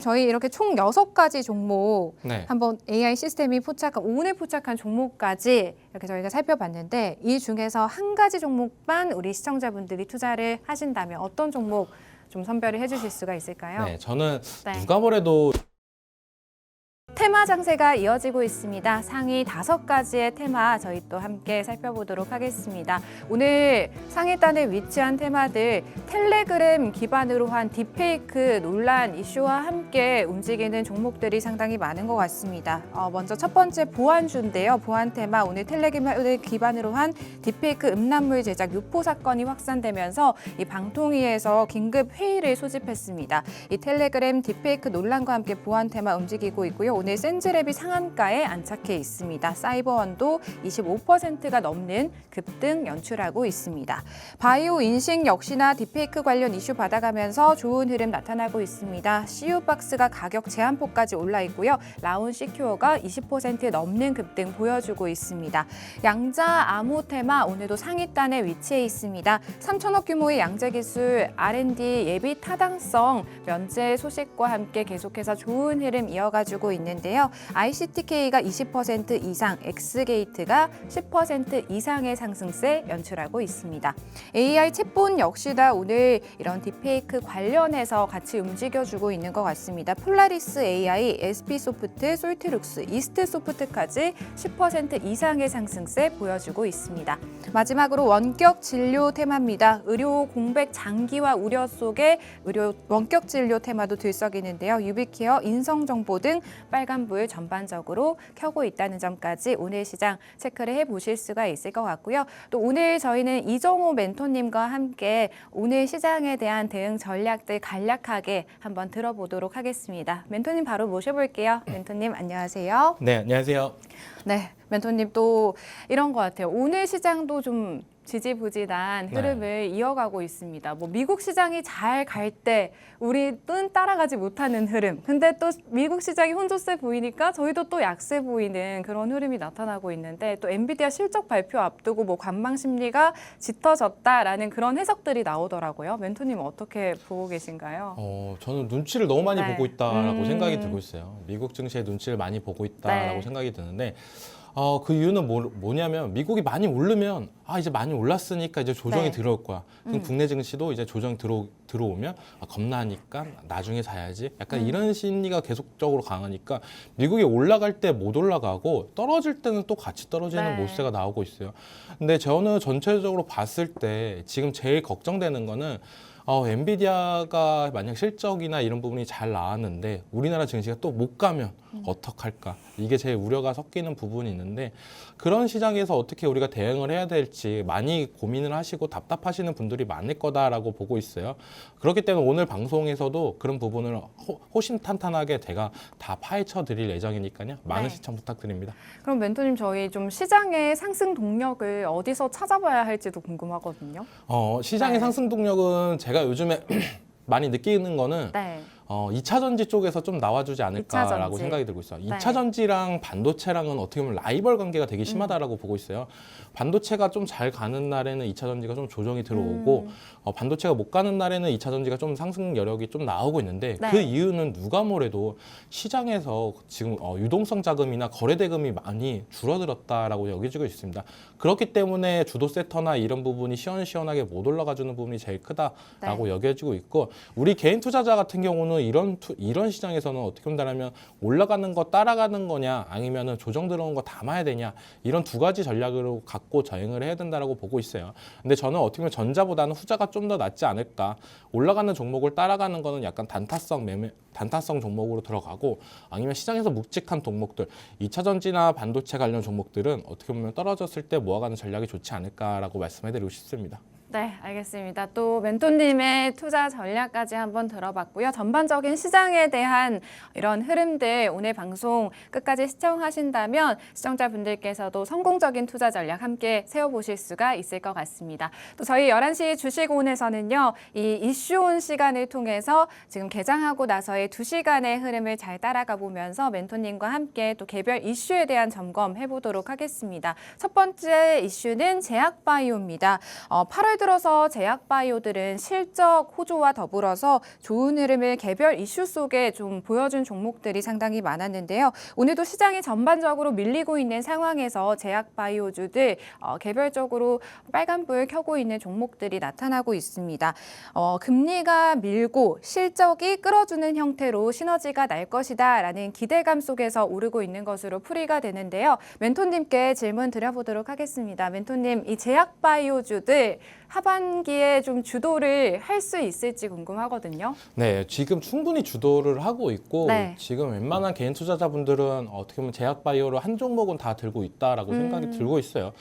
저희 이렇게 총 6가지 종목 네. 한번 AI 시스템이 포착한 오늘 포착한 종목까지 이렇게 저희가 살펴봤는데 이 중에서 한 가지 종목만 우리 시청자분들이 투자를 하신다면 어떤 종목 좀 선별을 해주실 수가 있을까요? 네, 저는 네. 누가 뭐래도 테마 장세가 이어지고 있습니다. 상위 5가지의 테마 저희 또 함께 살펴보도록 하겠습니다. 오늘 상위단에 위치한 테마들 텔레그램 기반으로 한 딥페이크 논란 이슈와 함께 움직이는 종목들이 상당히 많은 것 같습니다. 먼저 첫 번째 보안주인데요. 보안 테마 오늘 텔레그램을 기반으로 한 딥페이크 음란물 제작 유포 사건이 확산되면서 이 방통위에서 긴급 회의를 소집했습니다. 이 텔레그램 딥페이크 논란과 함께 보안 테마 움직이고 있고요. 오늘 센즈랩이 상한가에 안착해 있습니다. 사이버원도 25%가 넘는 급등 연출하고 있습니다. 바이오 인식 역시나 딥페이크 관련 이슈 받아가면서 좋은 흐름 나타나고 있습니다. CU박스가 가격 제한폭까지 올라 있고요. 라운 시큐어가 20% 넘는 급등 보여주고 있습니다. 양자 암호 테마 오늘도 상위단에 위치해 있습니다. 3천억 규모의 양자 기술 R&D 예비 타당성 면제 소식과 함께 계속해서 좋은 흐름 이어가지고 있는데요. ICTK가 20% 이상, X게이트가 10% 이상의 상승세 연출하고 있습니다. AI 챗본 역시나 오늘 이런 딥페이크 관련해서 같이 움직여주고 있는 것 같습니다. 폴라리스 AI, SP소프트, 솔트룩스, 이스트소프트까지 10% 이상의 상승세 보여주고 있습니다. 마지막으로 원격 진료 테마입니다. 의료 공백 장기화 우려 속에 의료 원격 진료 테마도 들썩이는데요. 유비케어, 인성정보 등 빨간불 전반적으로 켜고 있다는 점까지 오늘 시장 체크를 해보실 수가 있을 것 같고요. 또 오늘 저희는 이정호 멘토님과 함께 오늘 시장에 대한 대응 전략들 간략하게 한번 들어보도록 하겠습니다. 멘토님 바로 모셔볼게요. 멘토님 안녕하세요. 네, 안녕하세요. 네, 멘토님 또 이런 것 같아요. 오늘 시장도 좀 지지부진한 흐름을 이어가고 있습니다. 뭐 미국 시장이 잘 갈 때 우리는 따라가지 못하는 흐름. 근데 또 미국 시장이 혼조세 보이니까 저희도 또 약세 보이는 그런 흐름이 나타나고 있는데 또 엔비디아 실적 발표 앞두고 뭐 관망 심리가 짙어졌다라는 그런 해석들이 나오더라고요. 멘토님 어떻게 보고 계신가요? 저는 눈치를 너무 많이 보고 있다라고 생각이 들고 있어요. 미국 증시의 눈치를 많이 보고 있다라고 생각이 드는데 그 이유는 뭐냐면 미국이 많이 오르면 이제 많이 올랐으니까 이제 조정이 들어올 거야. 그럼 국내 증시도 이제 조정이 들어오면 겁나니까 나중에 사야지. 약간 이런 심리가 계속적으로 강하니까 미국이 올라갈 때 못 올라가고 떨어질 때는 또 같이 떨어지는 모습세가 나오고 있어요. 근데 저는 전체적으로 봤을 때 지금 제일 걱정되는 거는 엔비디아가 만약 실적이나 이런 부분이 잘 나왔는데 우리나라 증시가 또 못 가면 어떡할까? 이게 제일 우려가 섞이는 부분이 있는데 그런 시장에서 어떻게 우리가 대응을 해야 될지 많이 고민을 하시고 답답하시는 분들이 많을 거다라고 보고 있어요. 그렇기 때문에 오늘 방송에서도 그런 부분을 호신탄탄하게 제가 다 파헤쳐 드릴 예정이니까요. 많은 시청 부탁드립니다. 그럼 멘토님 저희 좀 시장의 상승 동력을 어디서 찾아봐야 할지도 궁금하거든요. 시장의 상승 동력은 제가 요즘에 많이 느끼는 거는 2차 전지 쪽에서 좀 나와주지 않을까라고 생각이 들고 있어요. 2차 전지랑 반도체랑은 어떻게 보면 라이벌 관계가 되게 심하다라고 보고 있어요. 반도체가 좀 잘 가는 날에는 2차 전지가 좀 조정이 들어오고 반도체가 못 가는 날에는 2차 전지가 좀 상승 여력이 좀 나오고 있는데 그 이유는 누가 뭐래도 시장에서 지금 유동성 자금이나 거래 대금이 많이 줄어들었다라고 여겨지고 있습니다. 그렇기 때문에 주도 세터나 이런 부분이 시원시원하게 못 올라가주는 부분이 제일 크다라고 여겨지고 있고 우리 개인 투자자 같은 경우는 이런 시장에서는 어떻게 본다면 올라가는 거 따라가는 거냐 아니면은 조정 들어온 거 담아야 되냐 이런 두 가지 전략으로 갖고 저행을 해야 된다라고 보고 있어요. 근데 저는 어떻게 보면 전자보다는 후자가 좀 더 낫지 않을까. 올라가는 종목을 따라가는 거는 약간 단타성 종목으로 들어가고 아니면 시장에서 묵직한 종목들 2차 전지나 반도체 관련 종목들은 어떻게 보면 떨어졌을 때 모아가는 전략이 좋지 않을까라고 말씀해드리고 싶습니다. 네, 알겠습니다. 또 멘토님의 투자 전략까지 한번 들어봤고요. 전반적인 시장에 대한 이런 흐름들 오늘 방송 끝까지 시청하신다면 시청자분들께서도 성공적인 투자 전략 함께 세워보실 수가 있을 것 같습니다. 또 저희 11시 주식온에서는요. 이 이슈온 시간을 통해서 지금 개장하고 나서의 2시간의 흐름을 잘 따라가 보면서 멘토님과 함께 또 개별 이슈에 대한 점검해 보도록 하겠습니다. 첫 번째 이슈는 제약바이오입니다. 8월 들어서 제약바이오들은 실적 호조와 더불어서 좋은 흐름을 개별 이슈 속에 좀 보여준 종목들이 상당히 많았는데요. 오늘도 시장이 전반적으로 밀리고 있는 상황에서 제약바이오주들 개별적으로 빨간불 켜고 있는 종목들이 나타나고 있습니다. 금리가 밀고 실적이 끌어주는 형태로 시너지가 날 것이다라는 기대감 속에서 오르고 있는 것으로 풀이가 되는데요. 멘토님께 질문 드려보도록 하겠습니다. 멘토님, 이 제약바이오주들 하반기에 좀 주도를 할 수 있을지 궁금하거든요. 네, 지금 충분히 주도를 하고 있고 네. 지금 웬만한 개인 투자자분들은 어떻게 보면 제약바이오로 한 종목은 다 들고 있다라고 생각이 들고 있어요.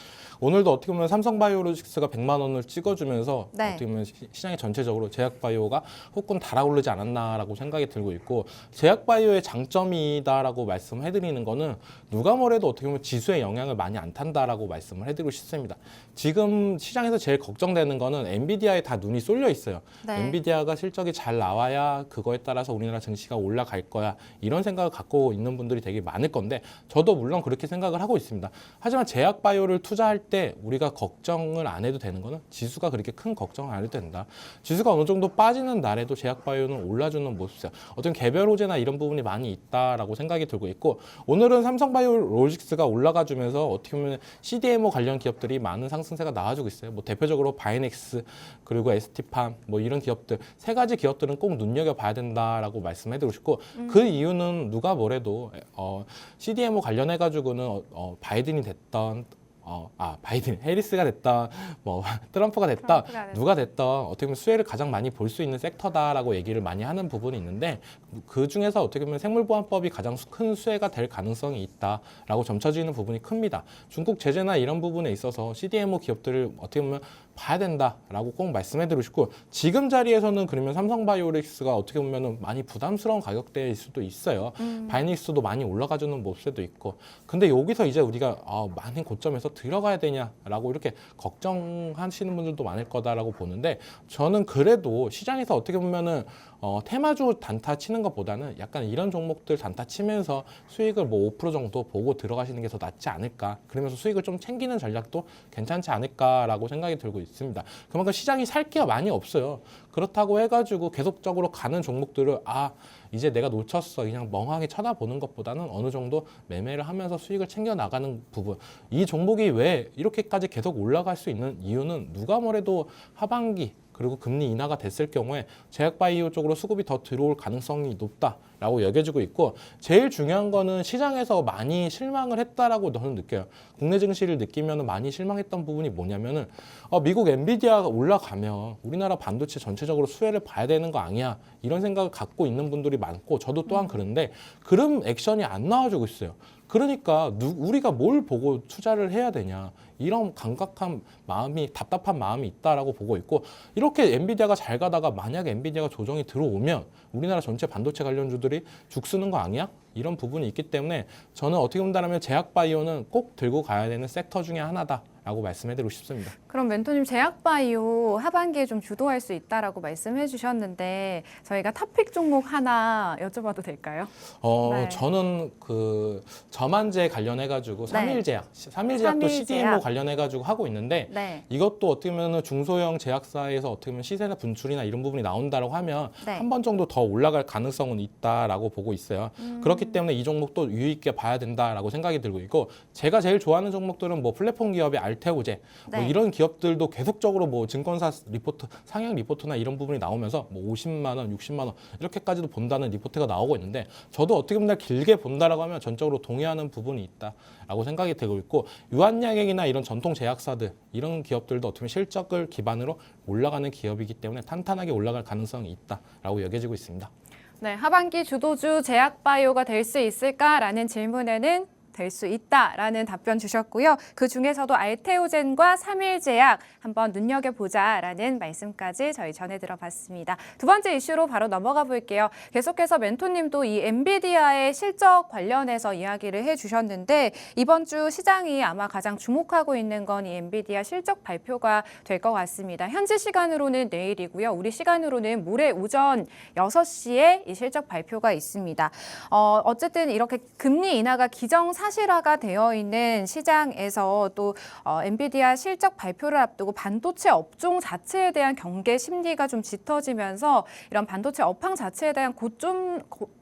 오늘도 어떻게 보면 삼성바이오로직스가 100만 원을 찍어주면서 네. 어떻게 보면 시장이 전체적으로 제약바이오가 후끈 달아오르지 않았나라고 생각이 들고 있고 제약바이오의 장점이다라고 말씀해드리는 거는 누가 뭐래도 어떻게 보면 지수에 영향을 많이 안 탄다라고 말씀을 해드리고 싶습니다. 지금 시장에서 제일 걱정되는 거는 엔비디아에 다 눈이 쏠려 있어요. 네. 엔비디아가 실적이 잘 나와야 그거에 따라서 우리나라 증시가 올라갈 거야. 이런 생각을 갖고 있는 분들이 되게 많을 건데 저도 물론 그렇게 생각을 하고 있습니다. 하지만 제약바이오를 투자할 때 우리가 걱정을 안 해도 되는 거는 지수가 그렇게 큰 걱정을 안 해도 된다. 지수가 어느 정도 빠지는 날에도 제약바이오는 올라주는 모습이야. 어떤 개별 호재나 이런 부분이 많이 있다라고 생각이 들고 있고 오늘은 삼성바이오로직스가 올라가주면서 어떻게 보면 CDMO 관련 기업들이 많은 상승세가 나와주고 있어요. 뭐 대표적으로 바이넥스 그리고 ST팜 뭐 이런 기업들 세 가지 기업들은 꼭 눈여겨봐야 된다라고 말씀해드리고 싶고 그 이유는 누가 뭐래도 CDMO 관련해가지고는 바이든이 됐던 바이든, 해리스가 됐다, 뭐 트럼프가 됐다, 누가 됐다 어떻게 보면 수혜를 가장 많이 볼 수 있는 섹터다라고 얘기를 많이 하는 부분이 있는데 그 중에서 어떻게 보면 생물보안법이 가장 큰 수혜가 될 가능성이 있다라고 점쳐지는 부분이 큽니다. 중국 제재나 이런 부분에 있어서 CDMO 기업들을 어떻게 보면 봐야 된다라고 꼭 말씀해드리고 싶고 지금 자리에서는 그러면 삼성바이오로직스가 어떻게 보면 많이 부담스러운 가격대일 수도 있어요. 바이닉스도 많이 올라가주는 모습도 있고 근데 여기서 이제 우리가 많은 고점에서 들어가야 되냐라고 이렇게 걱정하시는 분들도 많을 거다라고 보는데 저는 그래도 시장에서 어떻게 보면은 테마주 단타 치는 것보다는 약간 이런 종목들 단타 치면서 수익을 뭐 5% 정도 보고 들어가시는 게 더 낫지 않을까 그러면서 수익을 좀 챙기는 전략도 괜찮지 않을까라고 생각이 들고 있습니다. 그만큼 시장이 살 게 많이 없어요. 그렇다고 해가지고 계속적으로 가는 종목들을 이제 내가 놓쳤어 그냥 멍하게 쳐다보는 것보다는 어느 정도 매매를 하면서 수익을 챙겨 나가는 부분 이 종목이 왜 이렇게까지 계속 올라갈 수 있는 이유는 누가 뭐래도 하반기 그리고 금리 인하가 됐을 경우에 제약바이오 쪽으로 수급이 더 들어올 가능성이 높다라고 여겨지고 있고 제일 중요한 거는 시장에서 많이 실망을 했다라고 저는 느껴요. 국내 증시를 느끼면 많이 실망했던 부분이 뭐냐면은 미국 엔비디아가 올라가면 우리나라 반도체 전체적으로 수혜를 봐야 되는 거 아니야 이런 생각을 갖고 있는 분들이 많고 저도 또한 그런데 그런 액션이 안 나와주고 있어요. 그러니까 우리가 뭘 보고 투자를 해야 되냐 이런 감각한 마음이 답답한 마음이 있다라고 보고 있고 이렇게 엔비디아가 잘 가다가 만약에 엔비디아가 조정이 들어오면 우리나라 전체 반도체 관련주들이 죽쓰는 거 아니야? 이런 부분이 있기 때문에 저는 어떻게 본다면 제약바이오는 꼭 들고 가야 되는 섹터 중에 하나다라고 말씀해드리고 싶습니다. 그럼 멘토님 제약바이오 하반기에 좀 주도할 수 있다라고 말씀해 주셨는데 저희가 탑픽 종목 하나 여쭤봐도 될까요? 네. 저는 그 저만제 관련해가지고 삼일제약 삼일제약도 CDMO 관련해가지고 하고 있는데 이것도 어떻게 보면 중소형 제약사에서 어떻게 보면 시세나 분출이나 이런 부분이 나온다고 하면 한 번 정도 더 올라갈 가능성은 있다라고 보고 있어요. 그렇기 때문에 이 종목도 유의 있게 봐야 된다라고 생각이 들고 있고 제가 제일 좋아하는 종목들은 뭐 플랫폼 기업의 알테오제 뭐 이런 기업들도 계속적으로 뭐 증권사 리포트 상향 리포트나 이런 부분이 나오면서 뭐 50만 원, 60만 원 이렇게까지도 본다는 리포트가 나오고 있는데 저도 어떻게 보면 길게 본다라고 하면 전적으로 동의하는 부분이 있다라고 생각이 되고 있고 유한약액이나 이런 전통 제약사들 이런 기업들도 어떻게 보면 실적을 기반으로 올라가는 기업이기 때문에 탄탄하게 올라갈 가능성이 있다라고 여겨지고 있습니다. 네, 하반기 주도주 제약바이오가 될 수 있을까라는 질문에는 될 수 있다라는 답변 주셨고요. 그 중에서도 알테오젠과 삼일제약 한번 눈여겨보자라는 말씀까지 저희 전해 들어봤습니다. 두 번째 이슈로 바로 넘어가 볼게요. 계속해서 멘토님도 이 엔비디아의 실적 관련해서 이야기를 해주셨는데 이번 주 시장이 아마 가장 주목하고 있는 건 이 엔비디아 실적 발표가 될 것 같습니다. 현지 시간으로는 내일이고요. 우리 시간으로는 모레 오전 6시에 이 실적 발표가 있습니다. 어쨌든 이렇게 금리 인하가 기정사실이라는 사실화가 되어 있는 시장에서 또 엔비디아 실적 발표를 앞두고 반도체 업종 자체에 대한 경계 심리가 좀 짙어지면서 이런 반도체 업황 자체에 대한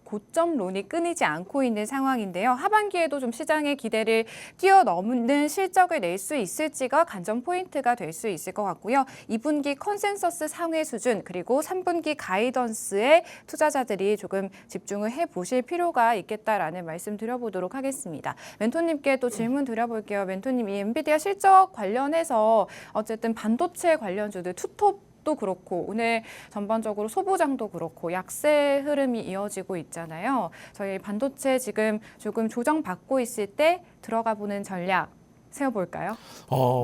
고점론이 끊이지 않고 있는 상황인데요. 하반기에도 좀 시장의 기대를 뛰어넘는 실적을 낼 수 있을지가 관전 포인트가 될 수 있을 것 같고요. 2분기 컨센서스 상회 수준 그리고 3분기 가이던스에 투자자들이 조금 집중을 해보실 필요가 있겠다라는 말씀 드려보도록 하겠습니다. 멘토님께 또 질문 드려볼게요. 멘토님, 이 엔비디아 실적 관련해서 어쨌든 반도체 관련주들 투톱 도 그렇고 오늘 전반적으로 소부장도 그렇고 약세 흐름이 이어지고 있잖아요. 저희 반도체 지금 조금 조정받고 있을 때 들어가 보는 전략 세워볼까요?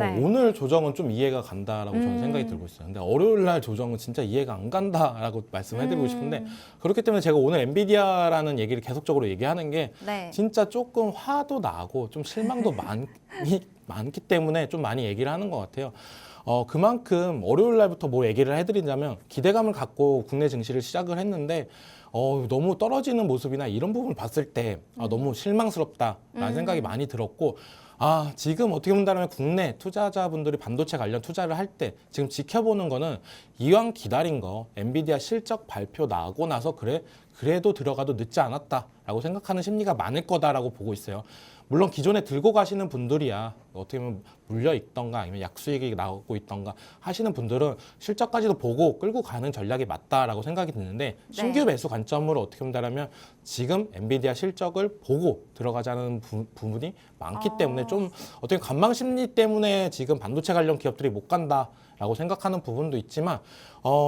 네. 오늘 조정은 좀 이해가 간다라고 저는 생각이 들고 있어요. 근데 월요일 날 조정은 진짜 이해가 안 간다라고 말씀해드리고 싶은데 그렇기 때문에 제가 오늘 엔비디아라는 얘기를 계속적으로 얘기하는 게 진짜 조금 화도 나고 좀 실망도 많기 때문에 좀 많이 얘기를 하는 것 같아요. 그만큼 월요일 날부터 뭐 얘기를 해드리자면 기대감을 갖고 국내 증시를 시작을 했는데 너무 떨어지는 모습이나 이런 부분을 봤을 때 너무 실망스럽다라는 생각이 많이 들었고 지금 어떻게 본다면 국내 투자자분들이 반도체 관련 투자를 할 때 지금 지켜보는 거는 이왕 기다린 거 엔비디아 실적 발표 나고 나서 그래도 들어가도 늦지 않았다라고 생각하는 심리가 많을 거다라고 보고 있어요. 물론 기존에 들고 가시는 분들이야 어떻게 보면 물려 있던가 아니면 약수익이 나오고 있던가 하시는 분들은 실적까지도 보고 끌고 가는 전략이 맞다라고 생각이 드는데 신규 매수 관점으로 어떻게 본다면 지금 엔비디아 실적을 보고 들어가자는 부분이 많기 때문에 좀 어떻게 관망 심리 때문에 지금 반도체 관련 기업들이 못 간다라고 생각하는 부분도 있지만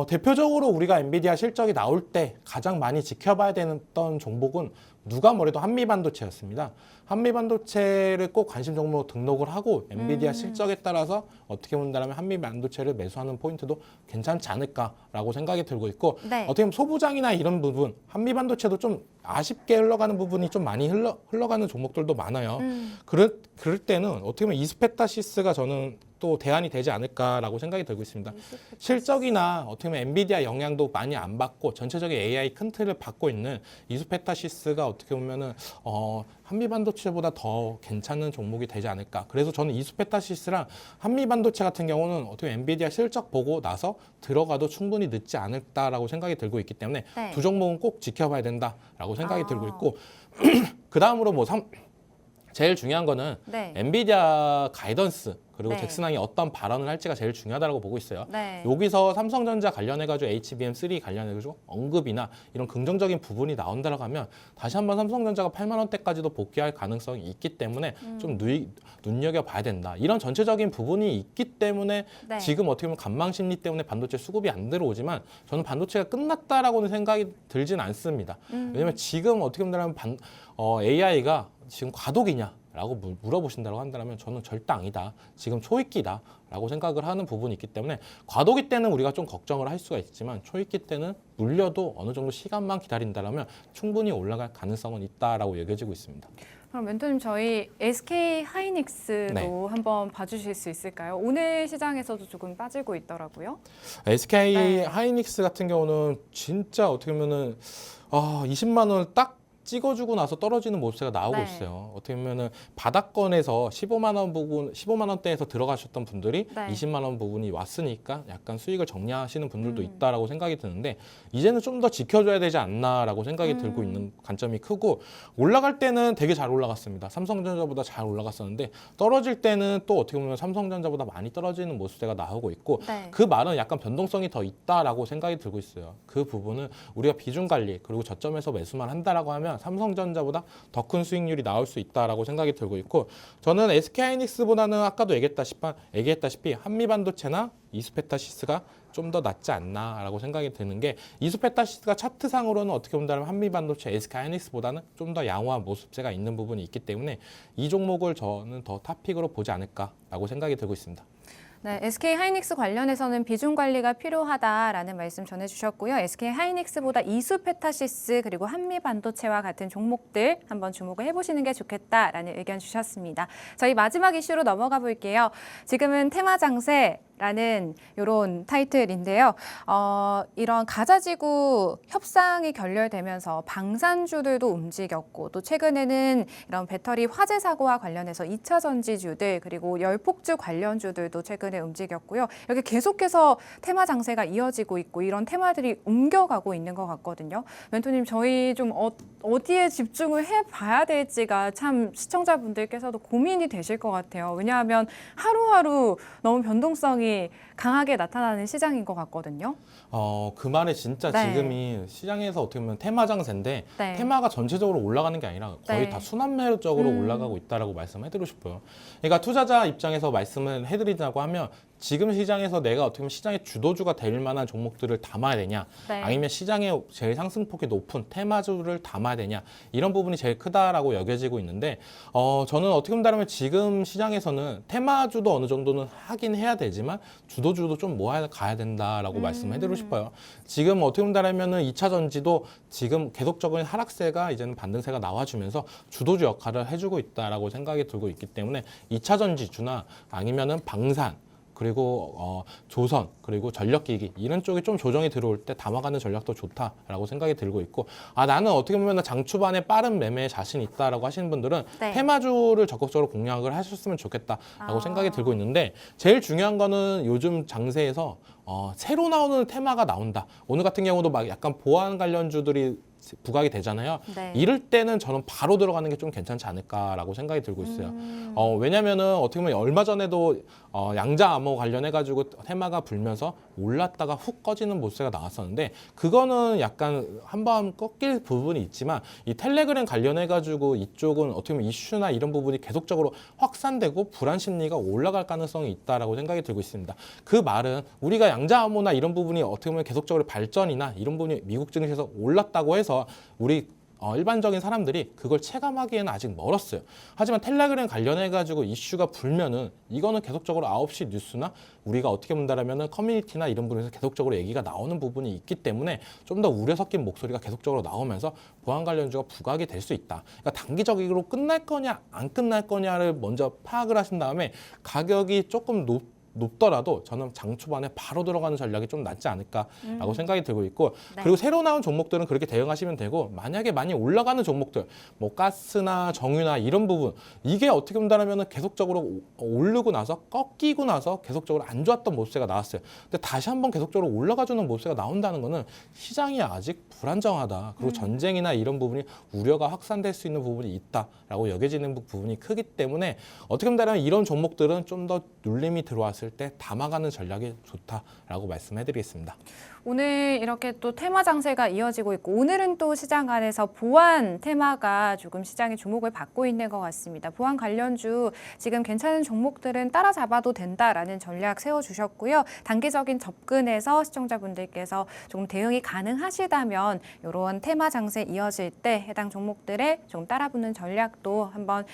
대표적으로 우리가 엔비디아 실적이 나올 때 가장 많이 지켜봐야 되던 종목은 누가 뭐래도 한미반도체였습니다. 한미반도체를 꼭 관심 종목으로 등록을 하고 엔비디아 실적에 따라서 어떻게 본다면 한미반도체를 매수하는 포인트도 괜찮지 않을까라고 생각이 들고 있고 어떻게 보면 소부장이나 이런 부분 한미반도체도 좀 아쉽게 흘러가는 부분이 좀 많이 흘러가는 종목들도 많아요. 그럴 때는 어떻게 보면 이스페타시스가 저는 또 대안이 되지 않을까라고 생각이 들고 있습니다. 실적이나 어떻게 보면 엔비디아 영향도 많이 안 받고 전체적인 AI 큰 틀을 받고 있는 이스페타시스가 어떻게 보면은 한미반도체보다 더 괜찮은 종목이 되지 않을까. 그래서 저는 이스페타시스랑 한미반도체 같은 경우는 어떻게 엔비디아 실적 보고 나서 들어가도 충분히 늦지 않을까라고 생각이 들고 있기 때문에 두 종목은 꼭 지켜봐야 된다라고 생각이 들고 있고 그 다음으로 제일 중요한 거는 엔비디아 가이던스 그리고 잭슨왕이 어떤 발언을 할지가 제일 중요하다고 보고 있어요. 여기서 삼성전자 관련해가지고 HBM3 관련해가지고 언급이나 이런 긍정적인 부분이 나온다고 하면 다시 한번 삼성전자가 8만 원대까지도 복귀할 가능성이 있기 때문에 좀 눈여겨봐야 된다. 이런 전체적인 부분이 있기 때문에 지금 어떻게 보면 관망심리 때문에 반도체 수급이 안 들어오지만 저는 반도체가 끝났다라고는 생각이 들진 않습니다. 왜냐면 지금 어떻게 보면 AI가 지금 과도기냐? 라고 물어보신다고 한다면 저는 절대 아니다. 지금 초입기다 라고 생각을 하는 부분이 있기 때문에 과도기 때는 우리가 좀 걱정을 할 수가 있지만 초입기 때는 물려도 어느 정도 시간만 기다린다면 충분히 올라갈 가능성은 있다라고 여겨지고 있습니다. 그럼 멘토님 저희 SK 하이닉스도 한번 봐주실 수 있을까요? 오늘 시장에서도 조금 빠지고 있더라고요. SK 하이닉스 같은 경우는 진짜 어떻게 보면은 20만 원을 딱 찍어주고 나서 떨어지는 모습이 나오고 있어요. 어떻게 보면은 바닥권에서 15만 원대에서 들어가셨던 분들이 20만 원 부분이 왔으니까 약간 수익을 정리하시는 분들도 있다라고 생각이 드는데 이제는 좀 더 지켜줘야 되지 않나라고 생각이 들고 있는 관점이 크고 올라갈 때는 되게 잘 올라갔습니다. 삼성전자보다 잘 올라갔었는데 떨어질 때는 또 어떻게 보면 삼성전자보다 많이 떨어지는 모습대가 나오고 있고 그 말은 약간 변동성이 더 있다라고 생각이 들고 있어요. 그 부분은 우리가 비중 관리 그리고 저점에서 매수만 한다라고 하면 삼성전자보다 더 큰 수익률이 나올 수 있다라고 생각이 들고 있고 저는 SK하이닉스보다는 아까도 얘기했다시피 한미반도체나 이스페타시스가 좀 더 낫지 않나라고 생각이 드는 게 이스페타시스가 차트상으로는 어떻게 본다면 한미반도체 SK하이닉스보다는 좀 더 양호한 모습세가 있는 부분이 있기 때문에 이 종목을 저는 더 탑픽으로 보지 않을까라고 생각이 들고 있습니다. 네, SK 하이닉스 관련해서는 비중 관리가 필요하다라는 말씀 전해주셨고요. SK 하이닉스보다 이수페타시스 그리고 한미반도체와 같은 종목들 한번 주목을 해보시는 게 좋겠다라는 의견 주셨습니다. 저희 마지막 이슈로 넘어가 볼게요. 지금은 테마 장세 라는 이런 타이틀인데요. 이런 가자지구 협상이 결렬되면서 방산주들도 움직였고 또 최근에는 이런 배터리 화재 사고와 관련해서 2차 전지주들 그리고 열폭주 관련주들도 최근에 움직였고요. 이렇게 계속해서 테마 장세가 이어지고 있고 이런 테마들이 옮겨가고 있는 것 같거든요. 멘토님 저희 좀 어디에 집중을 해봐야 될지가 참 시청자분들께서도 고민이 되실 것 같아요. 왜냐하면 하루하루 너무 변동성이 강하게 나타나는 시장인 것 같거든요. 그 말에 진짜 네. 지금이 시장에서 어떻게 보면 테마 장세인데 네. 테마가 전체적으로 올라가는 게 아니라 거의 네. 다 순환매력적으로 올라가고 있다라고 말씀해드리고 싶어요. 그러니까 투자자 입장에서 말씀을 해드리자고 하면 지금 시장에서 내가 어떻게 보면 시장의 주도주가 될 만한 종목들을 담아야 되냐 네. 아니면 시장의 제일 상승폭이 높은 테마주를 담아야 되냐 이런 부분이 제일 크다라고 여겨지고 있는데 저는 어떻게 본다면 지금 시장에서는 테마주도 어느 정도는 하긴 해야 되지만 주도주도 좀 모아 가야 된다라고 말씀해드리고 싶어요. 지금 어떻게 본다면은 2차 전지도 지금 계속적인 하락세가 이제는 반등세가 나와주면서 주도주 역할을 해주고 있다라고 생각이 들고 있기 때문에 2차 전지주나 아니면은 방산 그리고 조선 그리고 전력기기 이런 쪽이 좀 조정이 들어올 때 담아가는 전략도 좋다라고 생각이 들고 있고 나는 어떻게 보면 장 초반에 빠른 매매에 자신 있다라고 하시는 분들은 네. 테마주를 적극적으로 공략을 하셨으면 좋겠다라고 생각이 들고 있는데 제일 중요한 거는 요즘 장세에서 새로 나오는 테마가 나온다. 오늘 같은 경우도 막 약간 보안 관련주들이 부각이 되잖아요. 네. 이럴 때는 저는 바로 들어가는 게 좀 괜찮지 않을까라고 생각이 들고 있어요. 왜냐면은 어떻게 보면 얼마 전에도 양자 암호 관련해가지고 테마가 불면서 올랐다가 훅 꺼지는 모습가 나왔었는데 그거는 약간 한번 꺾일 부분이 있지만 이 텔레그램 관련해가지고 이쪽은 어떻게 보면 이슈나 이런 부분이 계속적으로 확산되고 불안 심리가 올라갈 가능성이 있다라고 생각이 들고 있습니다. 그 말은 우리가 양자 암호나 이런 부분이 어떻게 보면 계속적으로 발전이나 이런 부분이 미국 증시에서 올랐다고 해서 우리 일반적인 사람들이 그걸 체감하기에는 아직 멀었어요. 하지만 텔레그램 관련해가지고 이슈가 불면은 이거는 계속적으로 9시 뉴스나 우리가 어떻게 본다라면은 커뮤니티나 이런 부분에서 계속적으로 얘기가 나오는 부분이 있기 때문에 좀 더 우려 섞인 목소리가 계속적으로 나오면서 보안 관련주가 부각이 될 수 있다. 그러니까 단기적으로 끝날 거냐 안 끝날 거냐를 먼저 파악을 하신 다음에 가격이 조금 높더라도 저는 장 초반에 바로 들어가는 전략이 좀 낫지 않을까라고 생각이 들고 있고 네. 그리고 새로 나온 종목들은 그렇게 대응하시면 되고 만약에 많이 올라가는 종목들 뭐 가스나 정유나 이런 부분 이게 어떻게 본다면 계속적으로 오르고 나서 꺾이고 나서 계속적으로 안 좋았던 모습세가 나왔어요. 근데 다시 한번 계속적으로 올라가주는 모습세가 나온다는 거는 시장이 아직 불안정하다. 그리고 전쟁이나 이런 부분이 우려가 확산될 수 있는 부분이 있다라고 여겨지는 부분이 크기 때문에 어떻게 본다면 이런 종목들은 좀 더 눌림이 들어왔을 때 담아가는 전략이 좋다라고 말씀해드리겠습니다. 오늘 이렇게 또 테마 장세가 이어지고 있고 오늘은 또 시장 안에서 보안 테마가 조금 시장의 주목을 받고 있는 것 같습니다. 보안 관련주 지금 괜찮은 종목들은 따라잡아도 된다라는 전략 세워주셨고요. 단기적인 접근에서 시청자분들께서 조금 대응이 가능하시다면 이런 테마 장세 이어질 때 해당 종목들에 좀 따라붙는 전략도 한번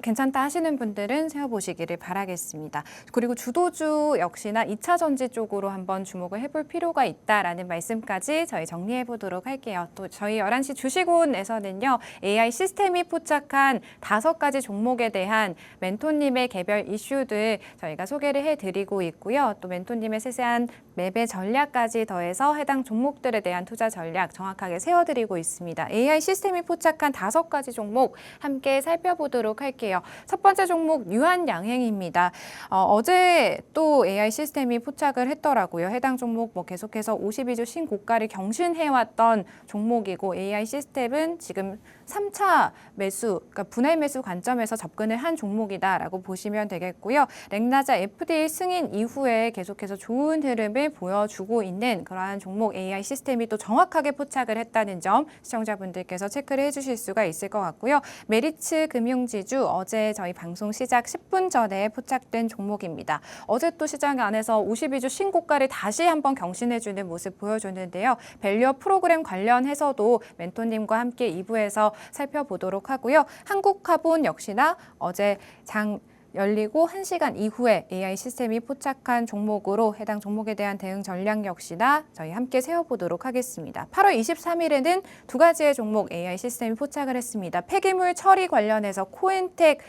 괜찮다 하시는 분들은 세워보시기를 바라겠습니다. 그리고 주도주 역시나 2차 전지 쪽으로 한번 주목을 해볼 필요가 있다라는 말씀까지 저희 정리해 보도록 할게요. 또 저희 11시 주식온에서는요. AI 시스템이 포착한 5가지 종목에 대한 멘토님의 개별 이슈들 저희가 소개를 해드리고 있고요. 또 멘토님의 세세한 매매 전략까지 더해서 해당 종목들에 대한 투자 전략 정확하게 세워드리고 있습니다. AI 시스템이 포착한 5가지 종목 함께 살펴보도록 할게요. 첫 번째 종목 유한양행입니다. 어제 또 AI 시스템이 포착을 했더라고요. 해당 종목 계속해서 52주 신고가를 경신해왔던 종목이고 AI 시스템은 지금 3차 매수, 그러니까 분할 매수 관점에서 접근을 한 종목이다라고 보시면 되겠고요. 렉나자 FDA 승인 이후에 계속해서 좋은 흐름을 보여주고 있는 그러한 종목 AI 시스템이 또 정확하게 포착을 했다는 점 시청자분들께서 체크를 해주실 수가 있을 것 같고요. 메리츠 금융지주 어제 저희 방송 시작 10분 전에 포착된 종목입니다. 어제 또 시장 안에서 52주 신고가를 다시 한번 경신해주는 모습 보여줬는데요. 밸류업 프로그램 관련해서도 멘토님과 함께 2부에서 살펴보도록 하고요. 한국카본 역시나 어제 장 열리고 1시간 이후에 AI 시스템이 포착한 종목으로 해당 종목에 대한 대응 전략 역시나 저희 함께 세워보도록 하겠습니다. 8월 23일에는 2가지의 종목 AI 시스템이 포착을 했습니다. 폐기물 처리 관련해서 코엔텍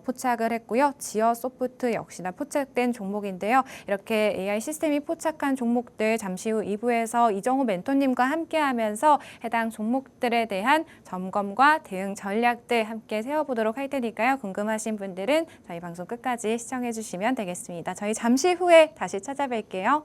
포착을 했고요. 지어소프트 역시나 포착된 종목인데요. 이렇게 AI 시스템이 포착한 종목들 잠시 후 2부에서 이정우 멘토님과 함께하면서 해당 종목들에 대한 점검과 대응 전략들 함께 세워보도록 할 테니까요. 궁금하신 분들은 저희 방송 끝까지 시청해 주시면 되겠습니다. 저희 잠시 후에 다시 찾아뵐게요.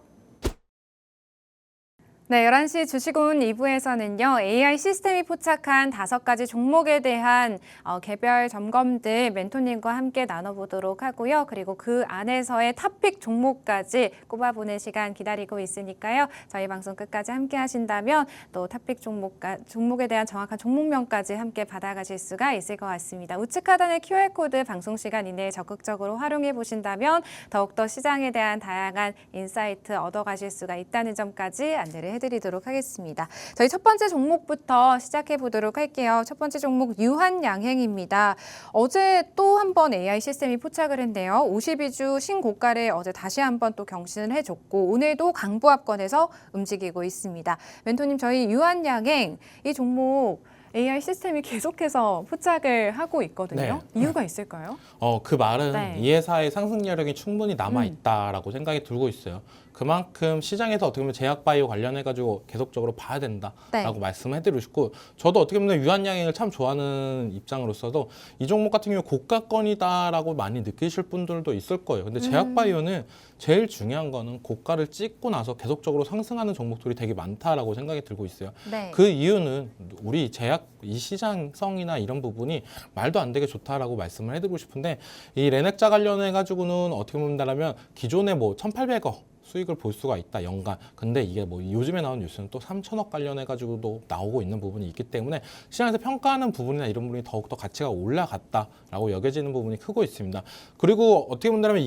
네, 11시 주식온 2부에서는요. AI 시스템이 포착한 5가지 종목에 대한 개별 점검들 멘토님과 함께 나눠보도록 하고요. 그리고 그 안에서의 탑픽 종목까지 꼽아보는 시간 기다리고 있으니까요. 저희 방송 끝까지 함께 하신다면 또 탑픽 종목에 대한 정확한 종목명까지 함께 받아가실 수가 있을 것 같습니다. 우측 하단의 QR코드 방송 시간 이내에 적극적으로 활용해 보신다면 더욱더 시장에 대한 다양한 인사이트 얻어가실 수가 있다는 점까지 안내를 해드리도록 하겠습니다. 저희 첫 번째 종목부터 시작해 보도록 할게요. 첫 번째 종목 유한양행입니다. 어제 또 한 번 AI 시스템이 포착을 했네요. 52주 신고가를 어제 다시 한번 또 경신을 해줬고 오늘도 강보합권에서 움직이고 있습니다. 멘토님, 저희 유한양행 이 종목 AI 시스템이 계속해서 포착을 하고 있거든요. 네. 이유가 있을까요? 그 말은 이 회사의 상승 여력이 충분히 남아있다라고 생각이 들고 있어요. 그만큼 시장에서 어떻게 보면 제약바이오 관련해가지고 계속적으로 봐야 된다라고 말씀해드리고 싶고, 저도 어떻게 보면 유한양행을 참 좋아하는 입장으로서도 이 종목 같은 경우 고가권이다라고 많이 느끼실 분들도 있을 거예요. 근데 제약바이오는 제일 중요한 거는 고가를 찍고 나서 계속적으로 상승하는 종목들이 되게 많다라고 생각이 들고 있어요. 그 이유는 우리 제약 이 시장성이나 이런 부분이 말도 안 되게 좋다라고 말씀을 해드리고 싶은데, 이 레넥자 관련해가지고는 어떻게 본다면 기존에 뭐 1,800억 수익을 볼 수가 있다, 연간. 근데 이게 뭐 요즘에 나온 뉴스는 또 3,000억 관련해가지고도 나오고 있는 부분이 있기 때문에 시장에서 평가하는 부분이나 이런 부분이 더욱더 가치가 올라갔다라고 여겨지는 부분이 크고 있습니다. 그리고 어떻게 본다면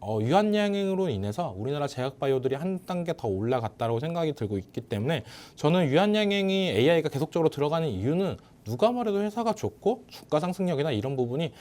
유한양행으로 인해서 우리나라 제약바이오들이 한 단계 더 올라갔다라고 생각이 들고 있기 때문에 저는 유한양행이 AI가 계속적으로 들어가는 이유는 누가 말해도 회사가 좋고 주가 상승력이나 이런 부분이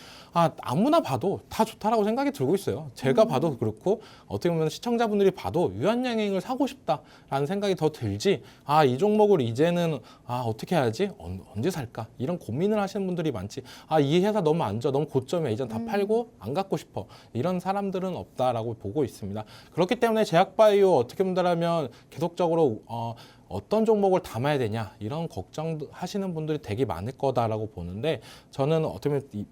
아무나 봐도 다 좋다라고 생각이 들고 있어요. 제가 봐도 그렇고 어떻게 보면 시청자분들이 봐도 유한양행을 사고 싶다라는 생각이 더 들지, 이 종목을 이제는 어떻게 해야지, 언제 살까, 이런 고민을 하시는 분들이 많지, 이 회사 너무 안 좋아, 너무 고점이야, 이젠 다 팔고 안 갖고 싶어, 이런 사람들은 없다라고 보고 있습니다. 그렇기 때문에 제약바이오 어떻게 본다면 계속적으로 어떤 종목을 담아야 되냐, 이런 걱정하시는 분들이 되게 많을 거다라고 보는데, 저는 어떻게 보면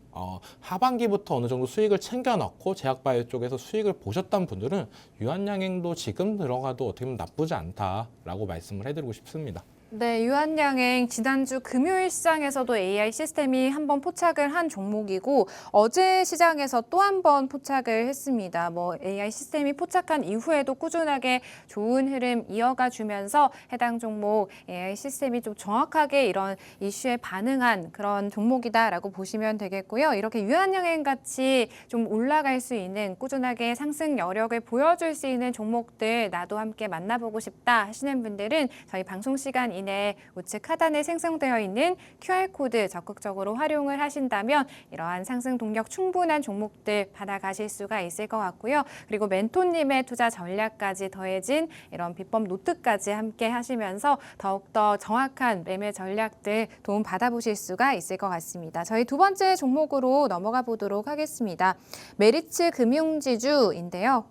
하반기부터 어느 정도 수익을 챙겨 넣고 제약바이오 쪽에서 수익을 보셨던 분들은 유한양행도 지금 들어가도 어떻게 보면 나쁘지 않다라고 말씀을 해드리고 싶습니다. 네, 유한양행 지난주 금요일 시장에서도 AI 시스템이 한번 포착을 한 종목이고 어제 시장에서 또 한 번 포착을 했습니다. AI 시스템이 포착한 이후에도 꾸준하게 좋은 흐름 이어가 주면서 해당 종목 AI 시스템이 좀 정확하게 이런 이슈에 반응한 그런 종목이다라고 보시면 되겠고요. 이렇게 유한양행 같이 좀 올라갈 수 있는, 꾸준하게 상승 여력을 보여줄 수 있는 종목들 나도 함께 만나보고 싶다 하시는 분들은 저희 방송 시간 이내 우측 하단에 생성되어 있는 QR코드 적극적으로 활용을 하신다면 이러한 상승 동력 충분한 종목들 받아가실 수가 있을 것 같고요. 그리고 멘토님의 투자 전략까지 더해진 이런 비법 노트까지 함께 하시면서 더욱더 정확한 매매 전략들 도움 받아보실 수가 있을 것 같습니다. 저희 두 번째 종목으로 넘어가 보도록 하겠습니다. 메리츠 금융지주인데요.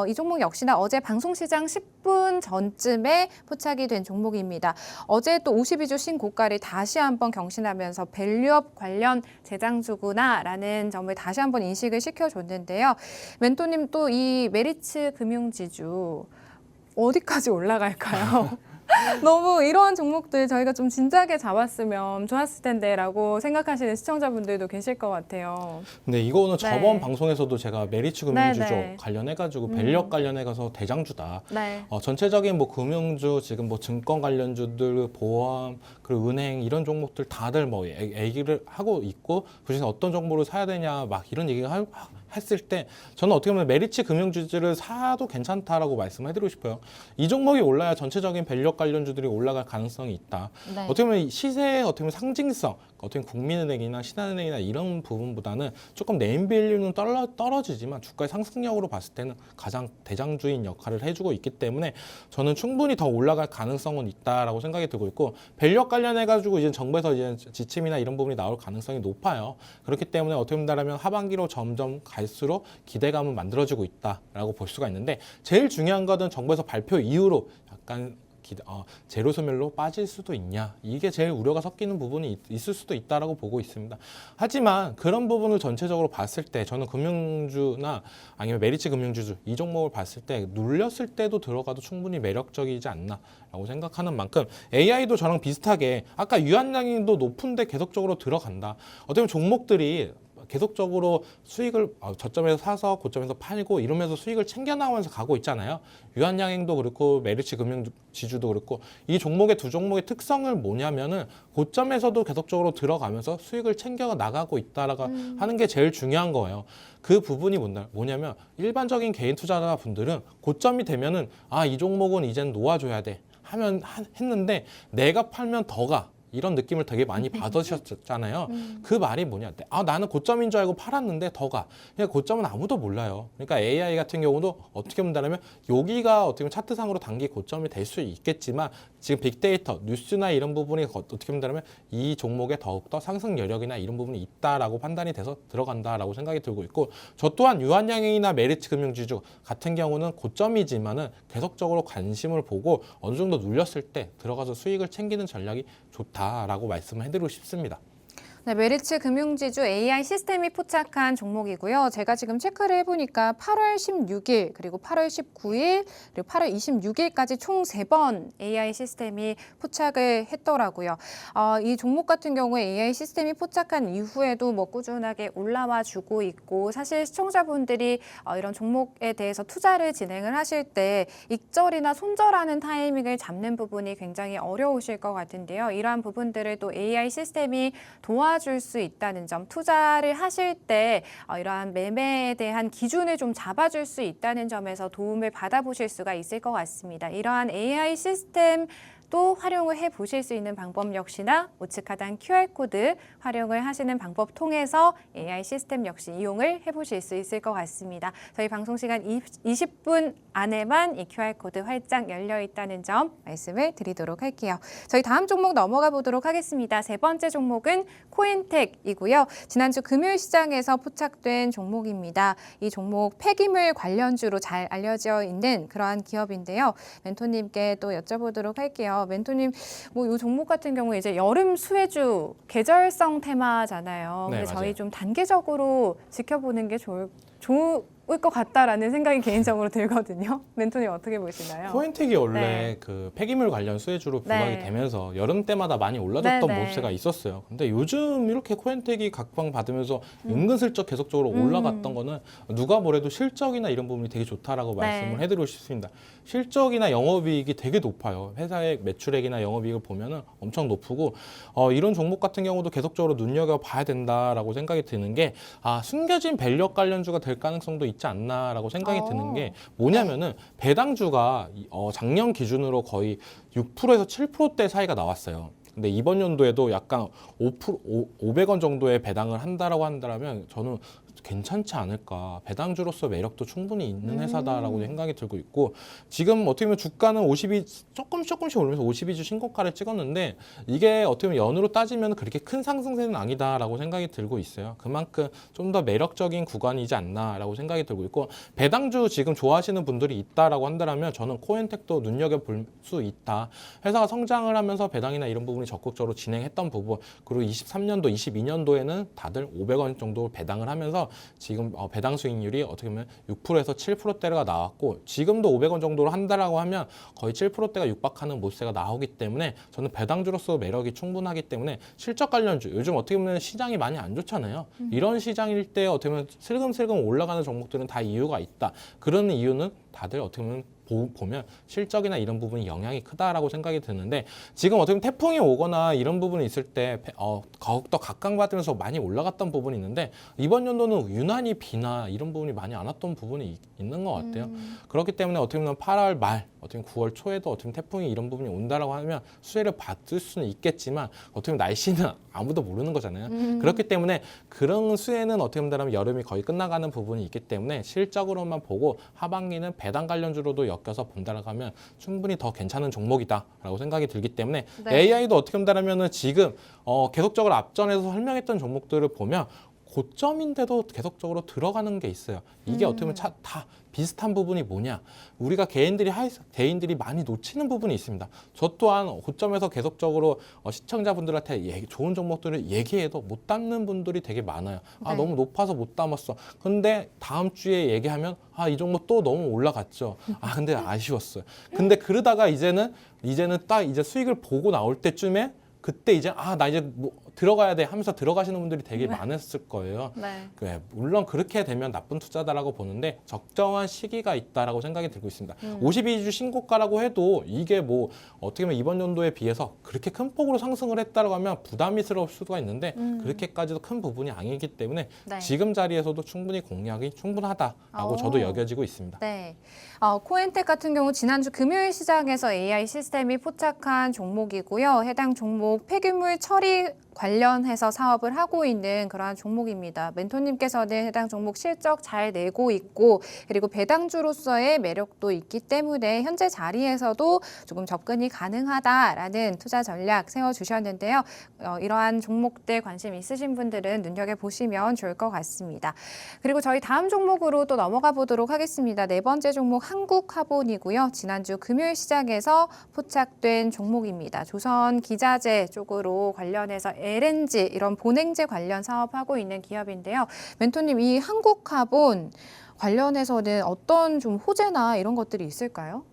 이 종목 역시나 어제 방송시장 10분 전쯤에 포착이 된 종목입니다. 어제 또 52주 신고가를 다시 한번 경신하면서 밸류업 관련 재장주구나라는 점을 다시 한번 인식을 시켜줬는데요. 멘토님, 또 이 메리츠 금융지주 어디까지 올라갈까요? 너무 이러한 종목들 저희가 좀 진작에 잡았으면 좋았을 텐데라고 생각하시는 시청자분들도 계실 것 같아요. 근데 이거는 저번 방송에서도 제가 메리츠 금융주죠 관련해가지고 밸류업 관련해가서 대장주다. 전체적인 뭐 금융주, 지금 뭐 증권 관련주들, 보험, 그리고 은행 이런 종목들 다들 뭐 얘기를 하고 있고, 그중에 어떤 종목을 사야 되냐 막 이런 얘기가 했을 때 저는 어떻게 보면 메리츠 금융주주를 사도 괜찮다라고 말씀해드리고 싶어요. 이 종목이 올라야 전체적인 밸류 관련주들이 올라갈 가능성이 있다. 네. 어떻게 보면 시세의 어떻게 보면 상징성, 어떻게 보면 국민은행이나 신한은행이나 이런 부분보다는 조금 네임밸류는 떨어지지만 주가의 상승력으로 봤을 때는 가장 대장주인 역할을 해주고 있기 때문에 저는 충분히 더 올라갈 가능성은 있다라고 생각이 들고 있고 밸류 관련해가지고 이제 정부에서 이제 지침이나 이런 부분이 나올 가능성이 높아요. 그렇기 때문에 어떻게 본다면 하반기로 점점 갈수록 기대감은 만들어지고 있다라고 볼 수가 있는데 제일 중요한 것은 정부에서 발표 이후로 약간 제로 소멸로 빠질 수도 있냐 이게 제일 우려가 섞이는 부분이 있을 수도 있다라고 보고 있습니다. 하지만 그런 부분을 전체적으로 봤을 때 저는 금융주나 아니면 메리츠 금융주주 이 종목을 봤을 때 눌렸을 때도 들어가도 충분히 매력적이지 않나라고 생각하는 만큼 AI도 저랑 비슷하게 아까 유한량도 높은데 계속적으로 들어간다. 어떻게 보면 종목들이 계속적으로 수익을 저점에서 사서 고점에서 팔고 이러면서 수익을 챙겨나오면서 가고 있잖아요. 유한양행도 그렇고 메리츠 금융지주도 그렇고 이 종목의 두 종목의 특성을 뭐냐면은 고점에서도 계속적으로 들어가면서 수익을 챙겨 나가고 있다라고 하는 게 제일 중요한 거예요. 그 부분이 뭐냐면 일반적인 개인 투자자분들은 고점이 되면은 이 종목은 이젠 놓아줘야 돼 했는데 내가 팔면 더 가. 이런 느낌을 되게 많이 받으셨잖아요. 그 말이 뭐냐? 나는 고점인 줄 알고 팔았는데 더 가. 그냥 고점은 아무도 몰라요. 그러니까 AI 같은 경우도 어떻게 본다면 여기가 어떻게 보면 차트상으로 단기 고점이 될 수 있겠지만 지금 빅데이터, 뉴스나 이런 부분이 어떻게 본다면 이 종목에 더욱더 상승 여력이나 이런 부분이 있다라고 판단이 돼서 들어간다라고 생각이 들고 있고 저 또한 유한양행이나 메리츠 금융지주 같은 경우는 고점이지만은 계속적으로 관심을 보고 어느 정도 눌렸을 때 들어가서 수익을 챙기는 전략이 좋다라고 말씀을 해드리고 싶습니다. 네, 메리츠 금융지주 AI 시스템이 포착한 종목이고요. 제가 지금 체크를 해보니까 8월 16일, 그리고 8월 19일, 그리고 8월 26일까지 총 3번 AI 시스템이 포착을 했더라고요. 이 종목 같은 경우에 AI 시스템이 포착한 이후에도 뭐 꾸준하게 올라와 주고 있고 사실 시청자분들이 이런 종목에 대해서 투자를 진행을 하실 때 익절이나 손절하는 타이밍을 잡는 부분이 굉장히 어려우실 것 같은데요. 이러한 부분들을 또 AI 시스템이 도와줄 수 있다는 점, 투자를 하실 때 이러한 매매에 대한 기준을 좀 잡아줄 수 있다는 점에서 도움을 받아보실 수가 있을 것 같습니다. 이러한 AI 시스템 또 활용을 해보실 수 있는 방법 역시나 우측 하단 QR코드 활용을 하시는 방법 통해서 AI 시스템 역시 이용을 해보실 수 있을 것 같습니다. 저희 방송 시간 20분 안에만 이 QR코드 활짝 열려 있다는 점 말씀을 드리도록 할게요. 저희 다음 종목 넘어가 보도록 하겠습니다. 세 번째 종목은 코인텍이고요. 지난주 금요일 시장에서 포착된 종목입니다. 이 종목 폐기물 관련주로 잘 알려져 있는 그러한 기업인데요. 멘토님께 또 여쭤보도록 할게요. 멘토님, 이 종목 같은 경우에 이제 여름 수혜주 계절성 테마잖아요. 네, 근데 저희 맞아요. 좀 단계적으로 지켜보는 게 좋을 것 같다라는 생각이 개인적으로 들거든요. 멘토님 어떻게 보시나요? 코인텍이 원래 네. 그 폐기물 관련 수혜주로 부각이 네. 되면서 여름 때마다 많이 올라졌던 네, 네. 모습이 있었어요. 근데 요즘 이렇게 코인텍이 각광 받으면서 은근슬쩍 계속적으로 올라갔던 거는 누가 뭐래도 실적이나 이런 부분이 되게 좋다라고 네. 말씀을 해드리고 싶습니다. 실적이나 영업이익이 되게 높아요. 회사의 매출액이나 영업이익을 보면은 엄청 높고 이런 종목 같은 경우도 계속적으로 눈여겨봐야 된다라고 생각이 드는 게 숨겨진 밸류 관련주가 될 가능성도 있지 않나라고 생각이 드는 게 뭐냐면은 배당주가 작년 기준으로 거의 6%에서 7%대 사이가 나왔어요. 근데 이번 연도에도 약간 500원 정도의 배당을 한다라고 한다면 저는 괜찮지 않을까. 배당주로서 매력도 충분히 있는 회사다라고 생각이 들고 있고 지금 어떻게 보면 주가는 조금씩 오르면서 52주 신고가를 찍었는데 이게 어떻게 보면 연으로 따지면 그렇게 큰 상승세는 아니다라고 생각이 들고 있어요. 그만큼 좀 더 매력적인 구간이지 않나라고 생각이 들고 있고 배당주 지금 좋아하시는 분들이 있다라고 한다면 저는 코인텍도 눈여겨볼 수 있다. 회사가 성장을 하면서 배당이나 이런 부분이 적극적으로 진행했던 부분 그리고 23년도, 22년도에는 다들 500원 정도 배당을 하면서 지금 배당 수익률이 어떻게 보면 6%에서 7%대가 나왔고 지금도 500원 정도로 한다라고 하면 거의 7%대가 육박하는 모습가 나오기 때문에 저는 배당주로서 매력이 충분하기 때문에 실적 관련주 요즘 어떻게 보면 시장이 많이 안 좋잖아요. 이런 시장일 때 어떻게 보면 슬금슬금 올라가는 종목들은 다 이유가 있다. 그런 이유는 다들 어떻게 보면 실적이나 이런 부분이 영향이 크다라고 생각이 드는데 지금 어떻게 보면 태풍이 오거나 이런 부분이 있을 때 더욱더 각광받으면서 많이 올라갔던 부분이 있는데 이번 연도는 유난히 비나 이런 부분이 많이 안 왔던 부분이 있는 것 같아요. 그렇기 때문에 어떻게 보면 8월 말, 어떻게 보면 9월 초에도 어떻게 보면 태풍이 이런 부분이 온다라고 하면 수혜를 받을 수는 있겠지만 어떻게 보면 날씨는 아무도 모르는 거잖아요. 그렇기 때문에 그런 수혜는 어떻게 보면 여름이 거의 끝나가는 부분이 있기 때문에 실적으로만 보고 하반기는 배당 관련주로도 엮여서 본다라고 하면 충분히 더 괜찮은 종목이다라고 생각이 들기 때문에 네. AI도 어떻게 본다라면은 지금 계속적으로 앞전에서 설명했던 종목들을 보면 고점인데도 계속적으로 들어가는 게 있어요. 이게 어떻게 보면 다 비슷한 부분이 뭐냐? 우리가 개인들이 많이 놓치는 부분이 있습니다. 저 또한 고점에서 계속적으로 시청자분들한테 좋은 종목들을 얘기해도 못 담는 분들이 되게 많아요. 아, 네. 너무 높아서 못 담았어. 근데 다음 주에 얘기하면 아, 이 종목 또 너무 올라갔죠. 아, 근데 아쉬웠어요. 근데 그러다가 이제는 딱 이제 수익을 보고 나올 때쯤에 그때 이제 나 이제 뭐 들어가야 돼 하면서 들어가시는 분들이 되게 많았을 거예요. 네. 물론 그렇게 되면 나쁜 투자다라고 보는데 적정한 시기가 있다라고 생각이 들고 있습니다. 52주 신고가라고 해도 이게 뭐 어떻게 보면 이번 연도에 비해서 그렇게 큰 폭으로 상승을 했다라고 하면 부담스러울 수가 있는데 그렇게까지도 큰 부분이 아니기 때문에 네. 지금 자리에서도 충분히 공략이 충분하다라고 저도 여겨지고 있습니다. 네. 코엔텍 같은 경우 지난주 금요일 시장에서 AI 시스템이 포착한 종목이고요. 해당 종목 폐기물 처리 관련해서 사업을 하고 있는 그러한 종목입니다. 멘토님께서는 해당 종목 실적 잘 내고 있고 그리고 배당주로서의 매력도 있기 때문에 현재 자리에서도 조금 접근이 가능하다라는 투자 전략 세워주셨는데요. 이러한 종목들 관심 있으신 분들은 눈여겨보시면 좋을 것 같습니다. 그리고 저희 다음 종목으로 또 넘어가 보도록 하겠습니다. 네 번째 종목 한국화본이고요. 지난주 금요일 시장에서 포착된 종목입니다. 조선 기자재 쪽으로 관련해서 LNG 이런 본행제 관련 사업하고 있는 기업인데요. 멘토님, 이 한국화본 관련해서는 어떤 좀 호재나 이런 것들이 있을까요?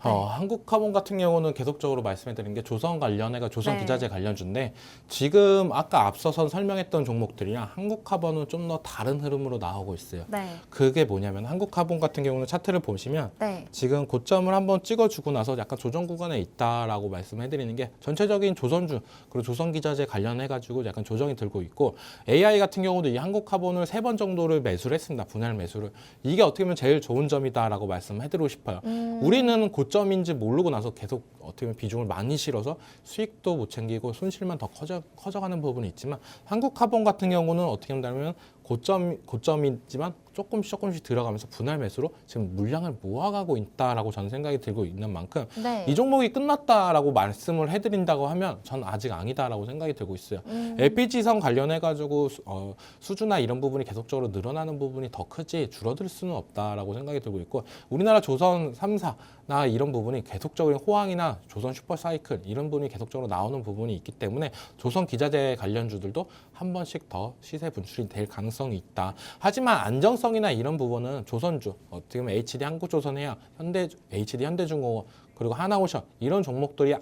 한국화본 같은 경우는 계속적으로 말씀해드린 게 조선 관련해가 조선 네. 기자재 관련주인데 지금 아까 앞서서 설명했던 종목들이랑 한국화본은 좀 더 다른 흐름으로 나오고 있어요. 네. 그게 뭐냐면 한국화본 같은 경우는 차트를 보시면 네. 지금 고점을 한번 찍어주고 나서 약간 조정 구간에 있다라고 말씀해드리는 게 전체적인 조선주 그리고 조선 기자재 관련해가지고 약간 조정이 들고 있고 AI 같은 경우도 이 한국화본을 3번 정도를 매수를 했습니다. 분할 매수를. 이게 어떻게 보면 제일 좋은 점이다라고 말씀해드리고 싶어요. 우리는 고점인지 모르고 나서 계속 어떻게 보면 비중을 많이 실어서 수익도 못 챙기고 손실만 더 커져가는 부분이 있지만 한국화본 같은 경우는 어떻게 한다면 고점이지만 조금씩 들어가면서 분할 매수로 지금 물량을 모아가고 있다라고 저는 생각이 들고 있는 만큼 네. 이 종목이 끝났다라고 말씀을 해드린다고 하면 전 아직 아니다라고 생각이 들고 있어요. LPG선 관련해가지고 수주나 이런 부분이 계속적으로 늘어나는 부분이 더 크지 줄어들 수는 없다라고 생각이 들고 있고 우리나라 조선 3사나 이런 부분이 계속적인 호황이나 조선 슈퍼사이클 이런 부분이 계속적으로 나오는 부분이 있기 때문에 조선 기자재 관련주들도 한 번씩 더 시세 분출이 될 가능성이 있다. 하지만 안정성이나 이런 부분은 조선주, 어떻게 보면 HD 한국조선해야 HD 현대중공업 그리고 하나오션 이런 종목들이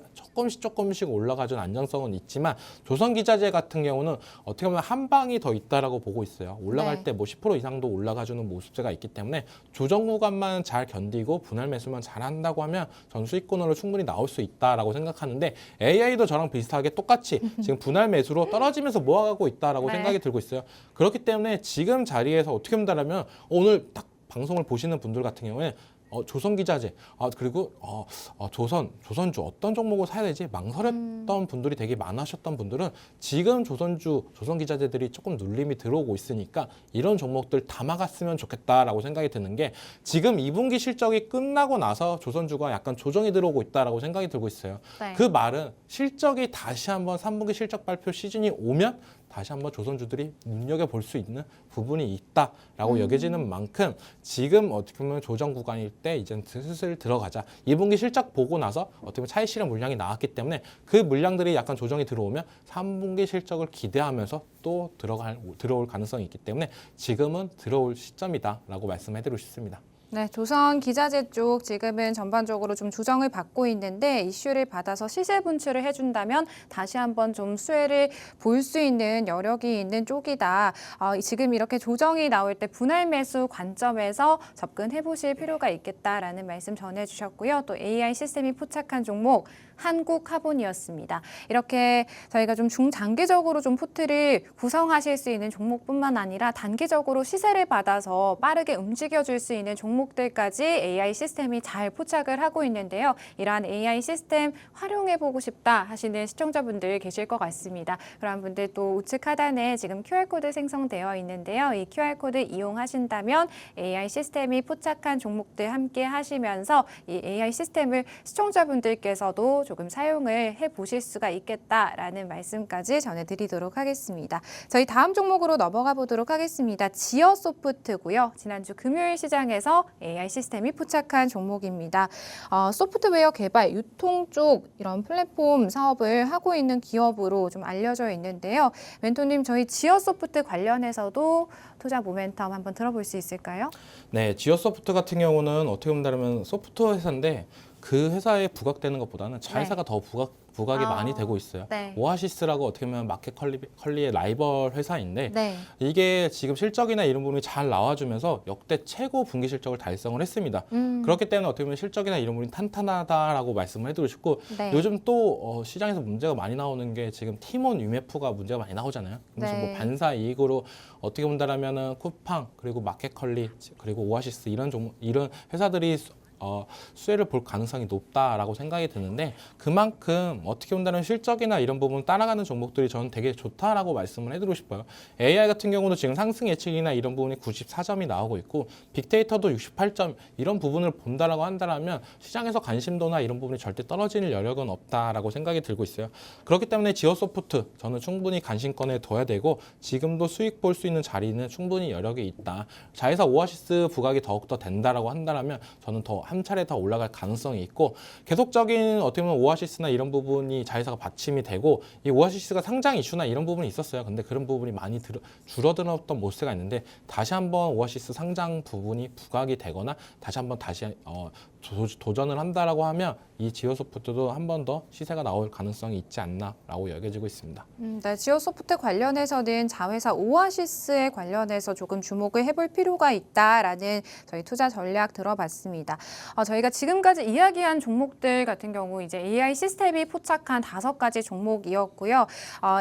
조금씩 올라가준 안정성은 있지만 조선기자재 같은 경우는 어떻게 보면 한 방이 더 있다라고 보고 있어요. 올라갈 네. 때 뭐 10% 이상도 올라가주는 모습세가 있기 때문에 조정 구간만 잘 견디고 분할 매수만 잘한다고 하면 전 수익권으로 충분히 나올 수 있다라고 생각하는데 AI도 저랑 비슷하게 똑같이 지금 분할 매수로 떨어지면서 모아가고 있다라고 네. 생각이 들고 있어요. 그렇기 때문에 지금 자리에서 어떻게 본다라면 오늘 딱 방송을 보시는 분들 같은 경우에 조선 기자재 그리고 조선주 어떤 종목을 사야 되지 망설였던 분들이 되게 많으셨던 분들은 지금 조선 기자재들이 조금 눌림이 들어오고 있으니까 이런 종목들 담아갔으면 좋겠다라고 생각이 드는 게 지금 2분기 실적이 끝나고 나서 조선주가 약간 조정이 들어오고 있다라고 생각이 들고 있어요. 네. 그 말은 실적이 다시 한번 3분기 실적 발표 시즌이 오면 다시 한번 조선주들이 눈여겨볼 수 있는 부분이 있다라고 여겨지는 만큼 지금 어떻게 보면 조정 구간일 때 이제 슬슬 들어가자. 2분기 실적 보고 나서 어떻게 보면 차익 실현 물량이 나왔기 때문에 그 물량들이 약간 조정이 들어오면 3분기 실적을 기대하면서 또 들어올 가능성이 있기 때문에 지금은 들어올 시점이다라고 말씀해드리고 싶습니다. 네, 조선 기자재 쪽 지금은 전반적으로 좀 조정을 받고 있는데 이슈를 받아서 시세 분출을 해준다면 다시 한번 좀 수혜를 볼 수 있는 여력이 있는 쪽이다. 지금 이렇게 조정이 나올 때 분할 매수 관점에서 접근해 보실 필요가 있겠다라는 말씀 전해주셨고요. 또 AI 시스템이 포착한 종목 한국카본이었습니다. 이렇게 저희가 좀 중장기적으로 좀 포트를 구성하실 수 있는 종목뿐만 아니라 단기적으로 시세를 받아서 빠르게 움직여줄 수 있는 종목들까지 AI 시스템이 잘 포착을 하고 있는데요. 이러한 AI 시스템 활용해보고 싶다 하시는 시청자분들 계실 것 같습니다. 그런 분들 또 우측 하단에 지금 QR코드 생성되어 있는데요. 이 QR코드 이용하신다면 AI 시스템이 포착한 종목들 함께 하시면서 이 AI 시스템을 시청자분들께서도 조금 사용을 해보실 수가 있겠다라는 말씀까지 전해드리도록 하겠습니다. 저희 다음 종목으로 넘어가 보도록 하겠습니다. 지어소프트고요. 지난주 금요일 시장에서 AI 시스템이 포착한 종목입니다. 소프트웨어 개발, 유통 쪽 이런 플랫폼 사업을 하고 있는 기업으로 좀 알려져 있는데요. 멘토님, 저희 지어소프트 관련해서도 투자 모멘텀 한번 들어볼 수 있을까요? 네, 지어소프트 같은 경우는 어떻게 본다면 소프트웨어 회사인데 그 회사에 부각되는 것보다는 자회사가 더 부각이 많이 되고 있어요. 네. 오아시스라고 어떻게 보면 마켓 컬리의 라이벌 회사인데 네. 이게 지금 실적이나 이런 부분이 잘 나와주면서 역대 최고 분기 실적을 달성을 했습니다. 그렇기 때문에 어떻게 보면 실적이나 이런 부분이 탄탄하다라고 말씀을 해드리고 싶고 네. 요즘 또 시장에서 문제가 많이 나오는 게 지금 티몬 유메프가 문제가 많이 나오잖아요. 그래서 네. 뭐 반사 이익으로 어떻게 본다라면은 쿠팡 그리고 마켓 컬리 그리고 오아시스 이런 회사들이 수혜를 볼 가능성이 높다라고 생각이 드는데 그만큼 어떻게 본다면 실적이나 이런 부분 따라가는 종목들이 저는 되게 좋다라고 말씀을 해드리고 싶어요. AI 같은 경우도 지금 상승 예측이나 이런 부분이 94점이 나오고 있고 빅데이터도 68점 이런 부분을 본다라고 한다면 시장에서 관심도나 이런 부분이 절대 떨어질 여력은 없다라고 생각이 들고 있어요. 그렇기 때문에 지어소프트 저는 충분히 관심권에 둬야 되고 지금도 수익 볼 수 있는 자리는 충분히 여력이 있다. 자회사 오아시스 부각이 더욱더 된다라고 한다면 저는 더 한 차례 더 올라갈 가능성이 있고 계속적인 어떻게 보면 오아시스나 이런 부분이 자회사가 받침이 되고 이 오아시스가 상장 이슈나 이런 부분이 있었어요. 근데 그런 부분이 많이 줄어들었던 모습가 있는데 다시 한번 오아시스 상장 부분이 부각이 되거나 다시 도전을 한다라고 하면 이 지오소프트도 한 번 더 시세가 나올 가능성이 있지 않나라고 여겨지고 있습니다. 네, 지오소프트 관련해서는 자회사 오아시스에 관련해서 조금 주목을 해볼 필요가 있다라는 저희 투자 전략 들어봤습니다. 저희가 지금까지 이야기한 종목들 같은 경우 이제 AI 시스템이 포착한 5가지 종목이었고요.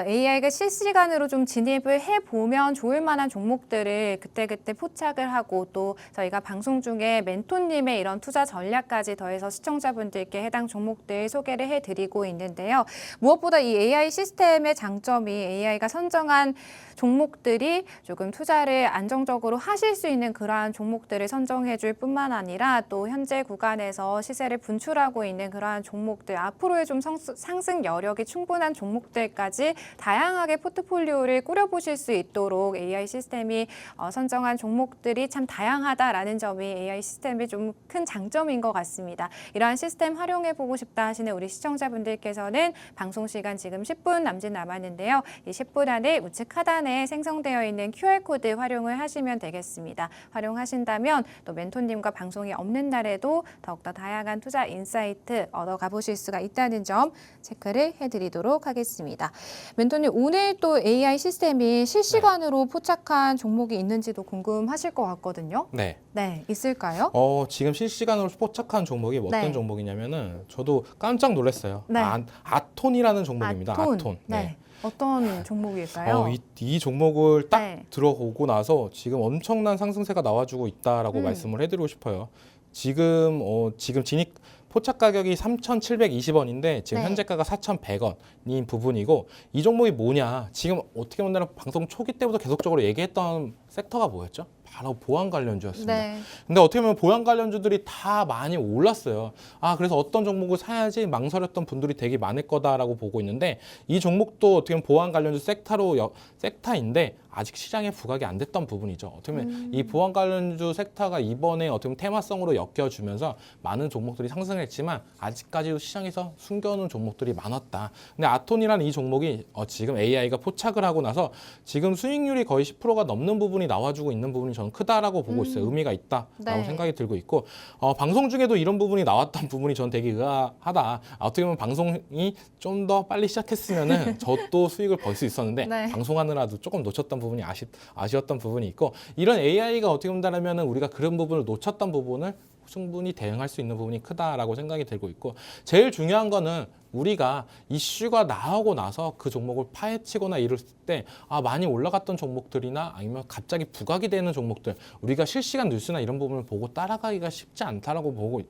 AI가 실시간으로 좀 진입을 해보면 좋을 만한 종목들을 그때그때 포착을 하고 또 저희가 방송 중에 멘토님의 이런 투자 전략까지 더해서 시청자분들께 해당 종목들 소개를 해드리고 있는데요. 무엇보다 이 AI 시스템의 장점이 AI가 선정한 종목들이 조금 투자를 안정적으로 하실 수 있는 그러한 종목들을 선정해 줄 뿐만 아니라 또 현재 구간에서 시세를 분출하고 있는 그러한 종목들, 앞으로의 좀 상승 여력이 충분한 종목들까지 다양하게 포트폴리오를 꾸려보실 수 있도록 AI 시스템이 선정한 종목들이 참 다양하다라는 점이 AI 시스템의 좀 큰 장점인 것 같습니다. 이러한 시스템 활용해보고 싶다 하시는 우리 시청자분들께서는 방송 시간 지금 10분 남짓 남았는데요. 이 10분 안에 우측 하단에 생성되어 있는 QR코드 활용을 하시면 되겠습니다. 활용하신다면 또 멘토님과 방송이 없는 날에도 더욱더 다양한 투자 인사이트 얻어가 보실 수가 있다는 점 체크를 해드리도록 하겠습니다. 멘토님, 오늘 또 AI 시스템이 실시간으로 포착한 종목이 있는지도 궁금하실 것 같거든요. 네. 네, 있을까요? 지금 실시간으로 포착한 종목이 어떤 종목이냐면은 저도 깜짝 놀랐어요. 네. 아톤이라는 종목입니다. 아톤. 네. 어떤 종목일까요? 이 종목을 딱 네. 들어오고 나서 지금 엄청난 상승세가 나와주고 있다라고 말씀을 해드리고 싶어요. 지금 진입 포착 가격이 3,720원인데 지금 네. 현재가가 4,100원인 부분이고 이 종목이 뭐냐? 지금 어떻게 보면 방송 초기 때부터 계속적으로 얘기했던 섹터가 뭐였죠? 바로 보안 관련주였습니다. 네. 근데 어떻게 보면 보안 관련주들이 다 많이 올랐어요. 그래서 어떤 종목을 사야지 망설였던 분들이 되게 많을 거다라고 보고 있는데 이 종목도 어떻게 보면 보안 관련주 섹터인데 아직 시장에 부각이 안 됐던 부분이죠. 어떻게 보면 이 보안 관련주 섹터가 이번에 어떻게 보면 테마성으로 엮여주면서 많은 종목들이 상승했지만 아직까지도 시장에서 숨겨놓은 종목들이 많았다. 근데 아톤이라는 이 종목이 지금 AI가 포착을 하고 나서 지금 수익률이 거의 10%가 넘는 부분이 나와주고 있는 부분이 저는 크다라고 보고 있어요. 의미가 있다라고 네. 생각이 들고 있고 방송 중에도 이런 부분이 나왔던 부분이 저는 되게 의아하다. 어떻게 보면 방송이 좀 더 빨리 시작했으면은 저도 수익을 벌 수 있었는데 네. 방송하느라도 조금 놓쳤던 부분이 아쉬웠던 부분이 있고 이런 AI가 어떻게 본다면은 우리가 그런 부분을 놓쳤던 부분을 충분히 대응할 수 있는 부분이 크다라고 생각이 들고 있고 제일 중요한 거는 우리가 이슈가 나오고 나서 그 종목을 파헤치거나 이럴 때 많이 올라갔던 종목들이나 아니면 갑자기 부각이 되는 종목들 우리가 실시간 뉴스나 이런 부분을 보고 따라가기가 쉽지 않다라고 보고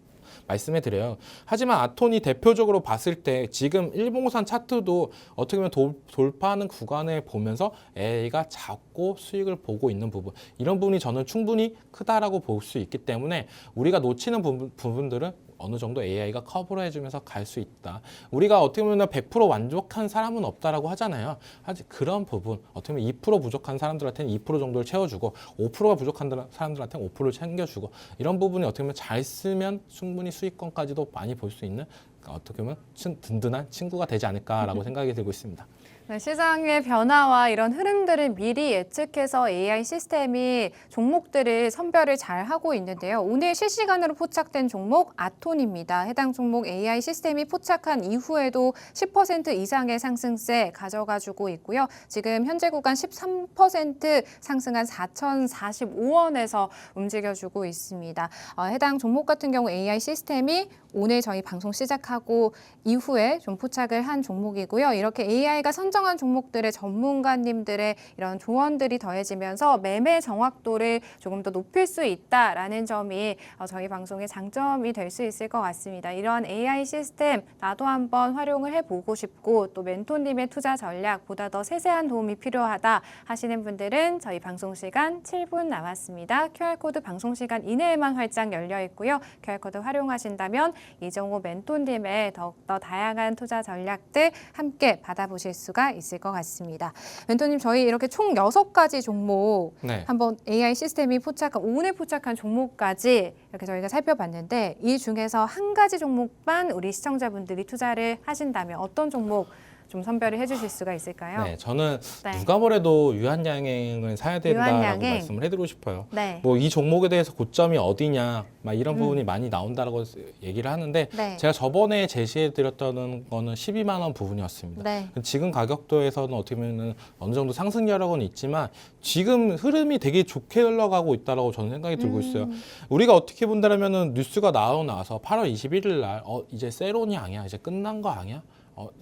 말씀해 드려요. 하지만 아톤이 대표적으로 봤을 때 지금 일봉산 차트도 어떻게 보면 돌파하는 구간에 보면서 AI가 작고 수익을 보고 있는 부분 이런 부분이 저는 충분히 크다라고 볼 수 있기 때문에 우리가 놓치는 부분들은 어느 정도 AI가 커버를 해주면서 갈 수 있다. 우리가 어떻게 보면 100% 만족한 사람은 없다라고 하잖아요. 하지만 그런 부분, 어떻게 보면 2% 부족한 사람들한테는 2% 정도를 채워주고 5%가 부족한 사람들한테는 5%를 챙겨주고 이런 부분이 어떻게 보면 잘 쓰면 충분히 수익권까지도 많이 볼 수 있는 어떻게 보면 든든한 친구가 되지 않을까라고 생각이 들고 있습니다. 네, 시장의 변화와 이런 흐름들을 미리 예측해서 AI 시스템이 종목들을 선별을 잘 하고 있는데요. 오늘 실시간으로 포착된 종목 아톤입니다. 해당 종목 AI 시스템이 포착한 이후에도 10% 이상의 상승세 가져가주고 있고요. 지금 현재 구간 13% 상승한 4,045원에서 움직여주고 있습니다. 해당 종목 같은 경우 AI 시스템이 오늘 저희 방송 시작하고 이후에 좀 포착을 한 종목이고요. 이렇게 AI가 선정한 종목들의 전문가님들의 이런 조언들이 더해지면서 매매 정확도를 조금 더 높일 수 있다라는 점이 저희 방송의 장점이 될 수 있을 것 같습니다. 이런 AI 시스템 나도 한번 활용을 해보고 싶고 또 멘토님의 투자 전략보다 더 세세한 도움이 필요하다 하시는 분들은 저희 방송 시간 7분 남았습니다. QR코드 방송 시간 이내에만 활짝 열려 있고요. QR코드 활용하신다면 이정호 멘토님의 더욱더 다양한 투자 전략들 함께 받아보실 수가 있을 것 같습니다. 멘토님 저희 이렇게 총 6가지 종목 네. 한번 AI 시스템이 오늘 포착한 종목까지 이렇게 저희가 살펴봤는데 이 중에서 한 가지 종목만 우리 시청자분들이 투자를 하신다면 어떤 종목 좀 선별을 해주실 수가 있을까요? 네, 저는 네. 누가 뭐래도 유한양행을 사야 된다라고 유한양행. 말씀을 해드리고 싶어요. 네. 뭐 이 종목에 대해서 고점이 어디냐, 막 이런 부분이 많이 나온다라고 얘기를 하는데 네. 제가 저번에 제시해드렸던 거는 12만 원 부분이었습니다. 네. 지금 가격도에서는 어떻게 보면 어느 정도 상승 여력은 있지만 지금 흐름이 되게 좋게 흘러가고 있다라고 저는 생각이 들고 있어요. 우리가 어떻게 본다면은 뉴스가 나오고 나서 8월 21일 날 이제 세론이 아니야, 이제 끝난 거 아니야?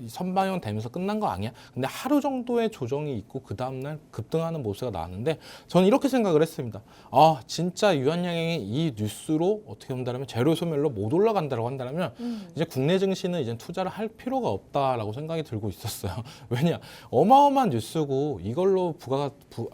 선방영 되면서 끝난 거 아니야? 근데 하루 정도의 조정이 있고 그 다음날 급등하는 모습가 나왔는데 저는 이렇게 생각을 했습니다. 진짜 유한양행이 이 뉴스로 어떻게 본다면 제로 소멸로 못 올라간다고 한다면 이제 국내 증시는 이제 투자를 할 필요가 없다라고 생각이 들고 있었어요. 왜냐? 어마어마한 뉴스고 이걸로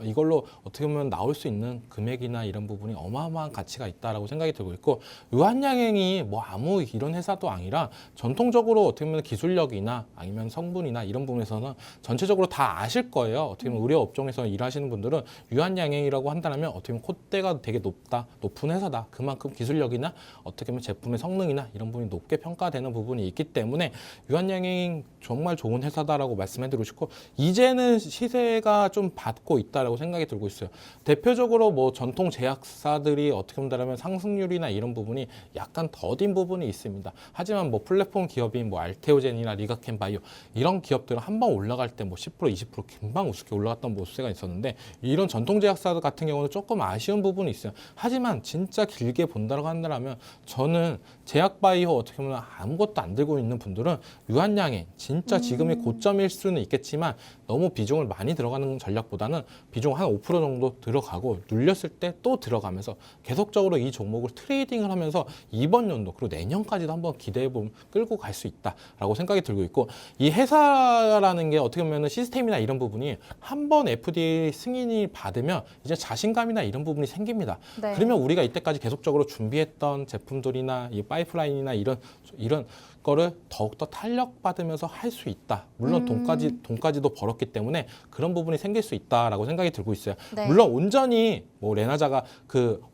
이걸로 어떻게 보면 나올 수 있는 금액이나 이런 부분이 어마어마한 가치가 있다라고 생각이 들고 있고 유한양행이 뭐 아무 이런 회사도 아니라 전통적으로 어떻게 보면 기술력이나 아니면 성분이나 이런 부분에서는 전체적으로 다 아실 거예요. 어떻게 보면 의료 업종에서 일하시는 분들은 유한양행이라고 한다면 어떻게 보면 콧대가 되게 높은 회사다. 그만큼 기술력이나 어떻게 보면 제품의 성능이나 이런 부분이 높게 평가되는 부분이 있기 때문에 유한양행 정말 좋은 회사다라고 말씀해드리고 싶고 이제는 시세가 좀 받고 있다라고 생각이 들고 있어요. 대표적으로 뭐 전통 제약사들이 어떻게 본다면 상승률이나 이런 부분이 약간 더딘 부분이 있습니다. 하지만 뭐 플랫폼 기업인 뭐 알테오젠이나 리가켄바이오 이런 기업들은 한 번 올라갈 때 뭐 10% 20% 금방 우습게 올라갔던 모습가 있었는데 이런 전통 제약사 같은 경우는 조금 아쉬운 부분이 있어요. 하지만 진짜 길게 본다고 한다면 저는 제약바이오 어떻게 보면 아무것도 안 들고 있는 분들은 유한양행 진짜 지금이 고점일 수는 있겠지만 너무 비중을 많이 들어가는 전략보다는 비중 한 5% 정도 들어가고 눌렸을 때 또 들어가면서 계속적으로 이 종목을 트레이딩을 하면서 이번 연도 그리고 내년까지도 한번 기대해 보면 끌고 갈 수 있다라고 생각이 들고 있고 있고 이 회사라는 게 어떻게 보면 시스템이나 이런 부분이 한번 FDA 승인이 받으면 이제 자신감이나 이런 부분이 생깁니다. 네. 그러면 우리가 이때까지 계속적으로 준비했던 제품들이나 이 파이프라인이나 이런 거를 더욱더 탄력받으면서 할 수 있다. 물론 돈까지도 벌었기 때문에 그런 부분이 생길 수 있다라고 생각이 들고 있어요. 네. 물론 온전히 뭐 레나자가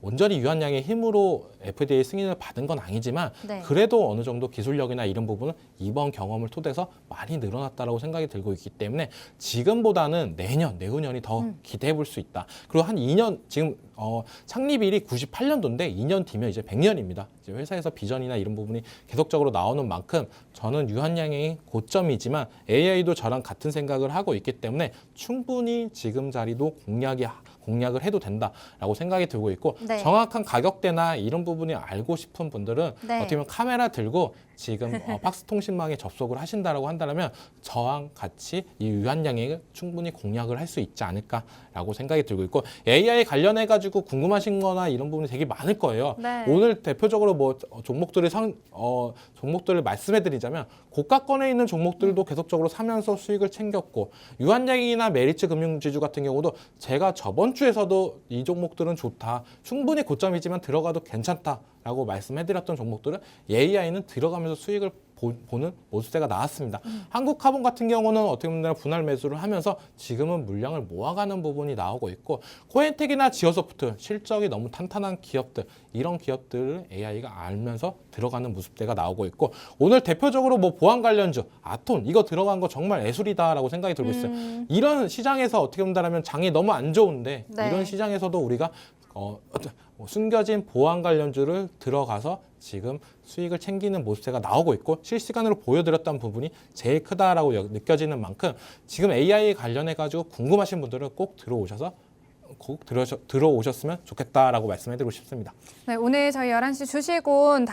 온전히 유한양의 힘으로 FDA 승인을 받은 건 아니지만 네. 그래도 어느 정도 기술력이나 이런 부분은 이번 경험을 토대서 많이 늘어났다라고 생각이 들고 있기 때문에 지금보다는 내후년이 더 기대해 볼 수 있다. 그리고 한 2년 지금 창립일이 98년도인데 2년 뒤면 이제 100년입니다. 이제 회사에서 비전이나 이런 부분이 계속적으로 나오는 만큼 저는 유한양의 고점이지만 AI도 저랑 같은 생각을 하고 있기 때문에 충분히 지금 자리도 공략을 해도 된다라고 생각이 들고 있고 네. 정확한 가격대나 이런 부분이 알고 싶은 분들은 네. 어떻게 보면 카메라 들고 지금 팍스통신망에 접속을 하신다라고 한다면 저랑 같이 이 유한양액을 충분히 공략을 할 수 있지 않을까라고 생각이 들고 있고 AI 관련해 가지고 궁금하신 거나 이런 부분이 되게 많을 거예요. 네. 오늘 대표적으로 뭐 종목들을 말씀해 드리자면 고가권에 있는 종목들도 계속적으로 사면서 수익을 챙겼고 유한양이나 메리츠 금융지주 같은 경우도 제가 저번 주에서도 이 종목들은 좋다. 충분히 고점이지만 들어가도 괜찮다라고 말씀해드렸던 종목들은 AI는 들어가면서 수익을 보는 모습세가 나왔습니다. 한국카본 같은 경우는 어떻게 보면 분할 매수를 하면서 지금은 물량을 모아가는 부분이 나오고 있고 코엔텍이나 지어소프트 실적이 너무 탄탄한 기업들 이런 기업들을 AI가 알면서 들어가는 모습대가 나오고 있고 오늘 대표적으로 뭐 보안 관련주 아톤 이거 들어간 거 정말 예술이다라고 생각이 들고 있어요. 이런 시장에서 어떻게 본다면 장이 너무 안 좋은데 네. 이런 시장에서도 우리가 숨겨진 보안 관련주를 들어가서 지금 수익을 챙기는 모습세가 나오고 있고 실시간으로 보여드렸던 부분이 제일 크다라고 느껴지는 만큼 지금 AI 관련해 가지고 궁금하신 분들은 꼭 들어오셨으면 좋겠다라고 말씀해드리고 싶습니다. 네, 오늘 저희 11시 주식온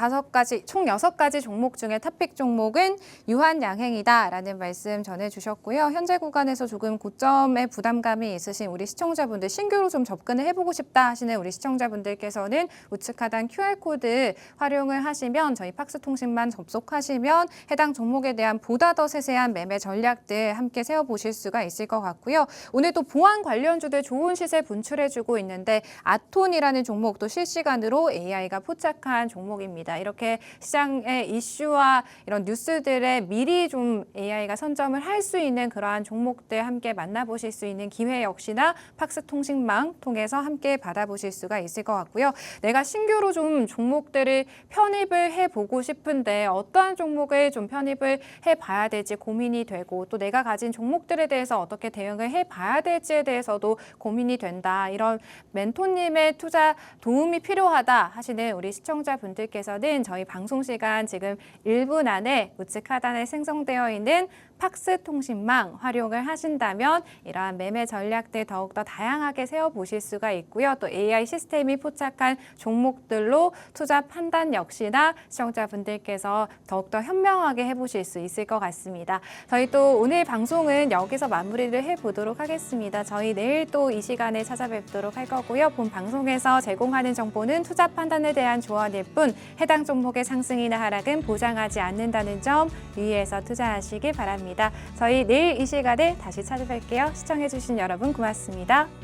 총 6가지 종목 중에 탑픽 종목은 유한양행이다라는 말씀 전해주셨고요. 현재 구간에서 조금 고점에 부담감이 있으신 우리 시청자분들 신규로 좀 접근을 해보고 싶다 하시는 우리 시청자분들께서는 우측 하단 QR코드 활용을 하시면 저희 팍스통신만 접속하시면 해당 종목에 대한 보다 더 세세한 매매 전략들 함께 세워보실 수가 있을 것 같고요. 오늘 또 보안 관련주들 좋은 시세 분출해주고 있는데 아톤이라는 종목도 실시간으로 AI가 포착한 종목입니다. 이렇게 시장의 이슈와 이런 뉴스들에 미리 좀 AI가 선점을 할 수 있는 그러한 종목들 함께 만나보실 수 있는 기회 역시나 팍스통신망 통해서 함께 받아보실 수가 있을 것 같고요. 내가 신규로 좀 종목들을 편입을 해보고 싶은데 어떠한 종목을 좀 편입을 해봐야 될지 고민이 되고 또 내가 가진 종목들에 대해서 어떻게 대응을 해봐야 될지에 대해서도 고민이 된다. 이런 멘토님의 투자 도움이 필요하다 하시는 우리 시청자분들께서는 저희 방송 시간 지금 1분 안에 우측 하단에 생성되어 있는 팍스통신망 활용을 하신다면 이러한 매매 전략들 더욱더 다양하게 세워보실 수가 있고요. 또 AI 시스템이 포착한 종목들로 투자 판단 역시나 시청자분들께서 더욱더 현명하게 해보실 수 있을 것 같습니다. 저희 또 오늘 방송은 여기서 마무리를 해보도록 하겠습니다. 저희 내일 또 이 시간에 찾아뵙도록 할 거고요. 본 방송에서 제공하는 정보는 투자 판단에 대한 조언일 뿐 해당 종목의 상승이나 하락은 보장하지 않는다는 점 유의해서 투자하시기 바랍니다. 저희 내일 이 시간에 다시 찾아뵐게요. 시청해주신 여러분 고맙습니다.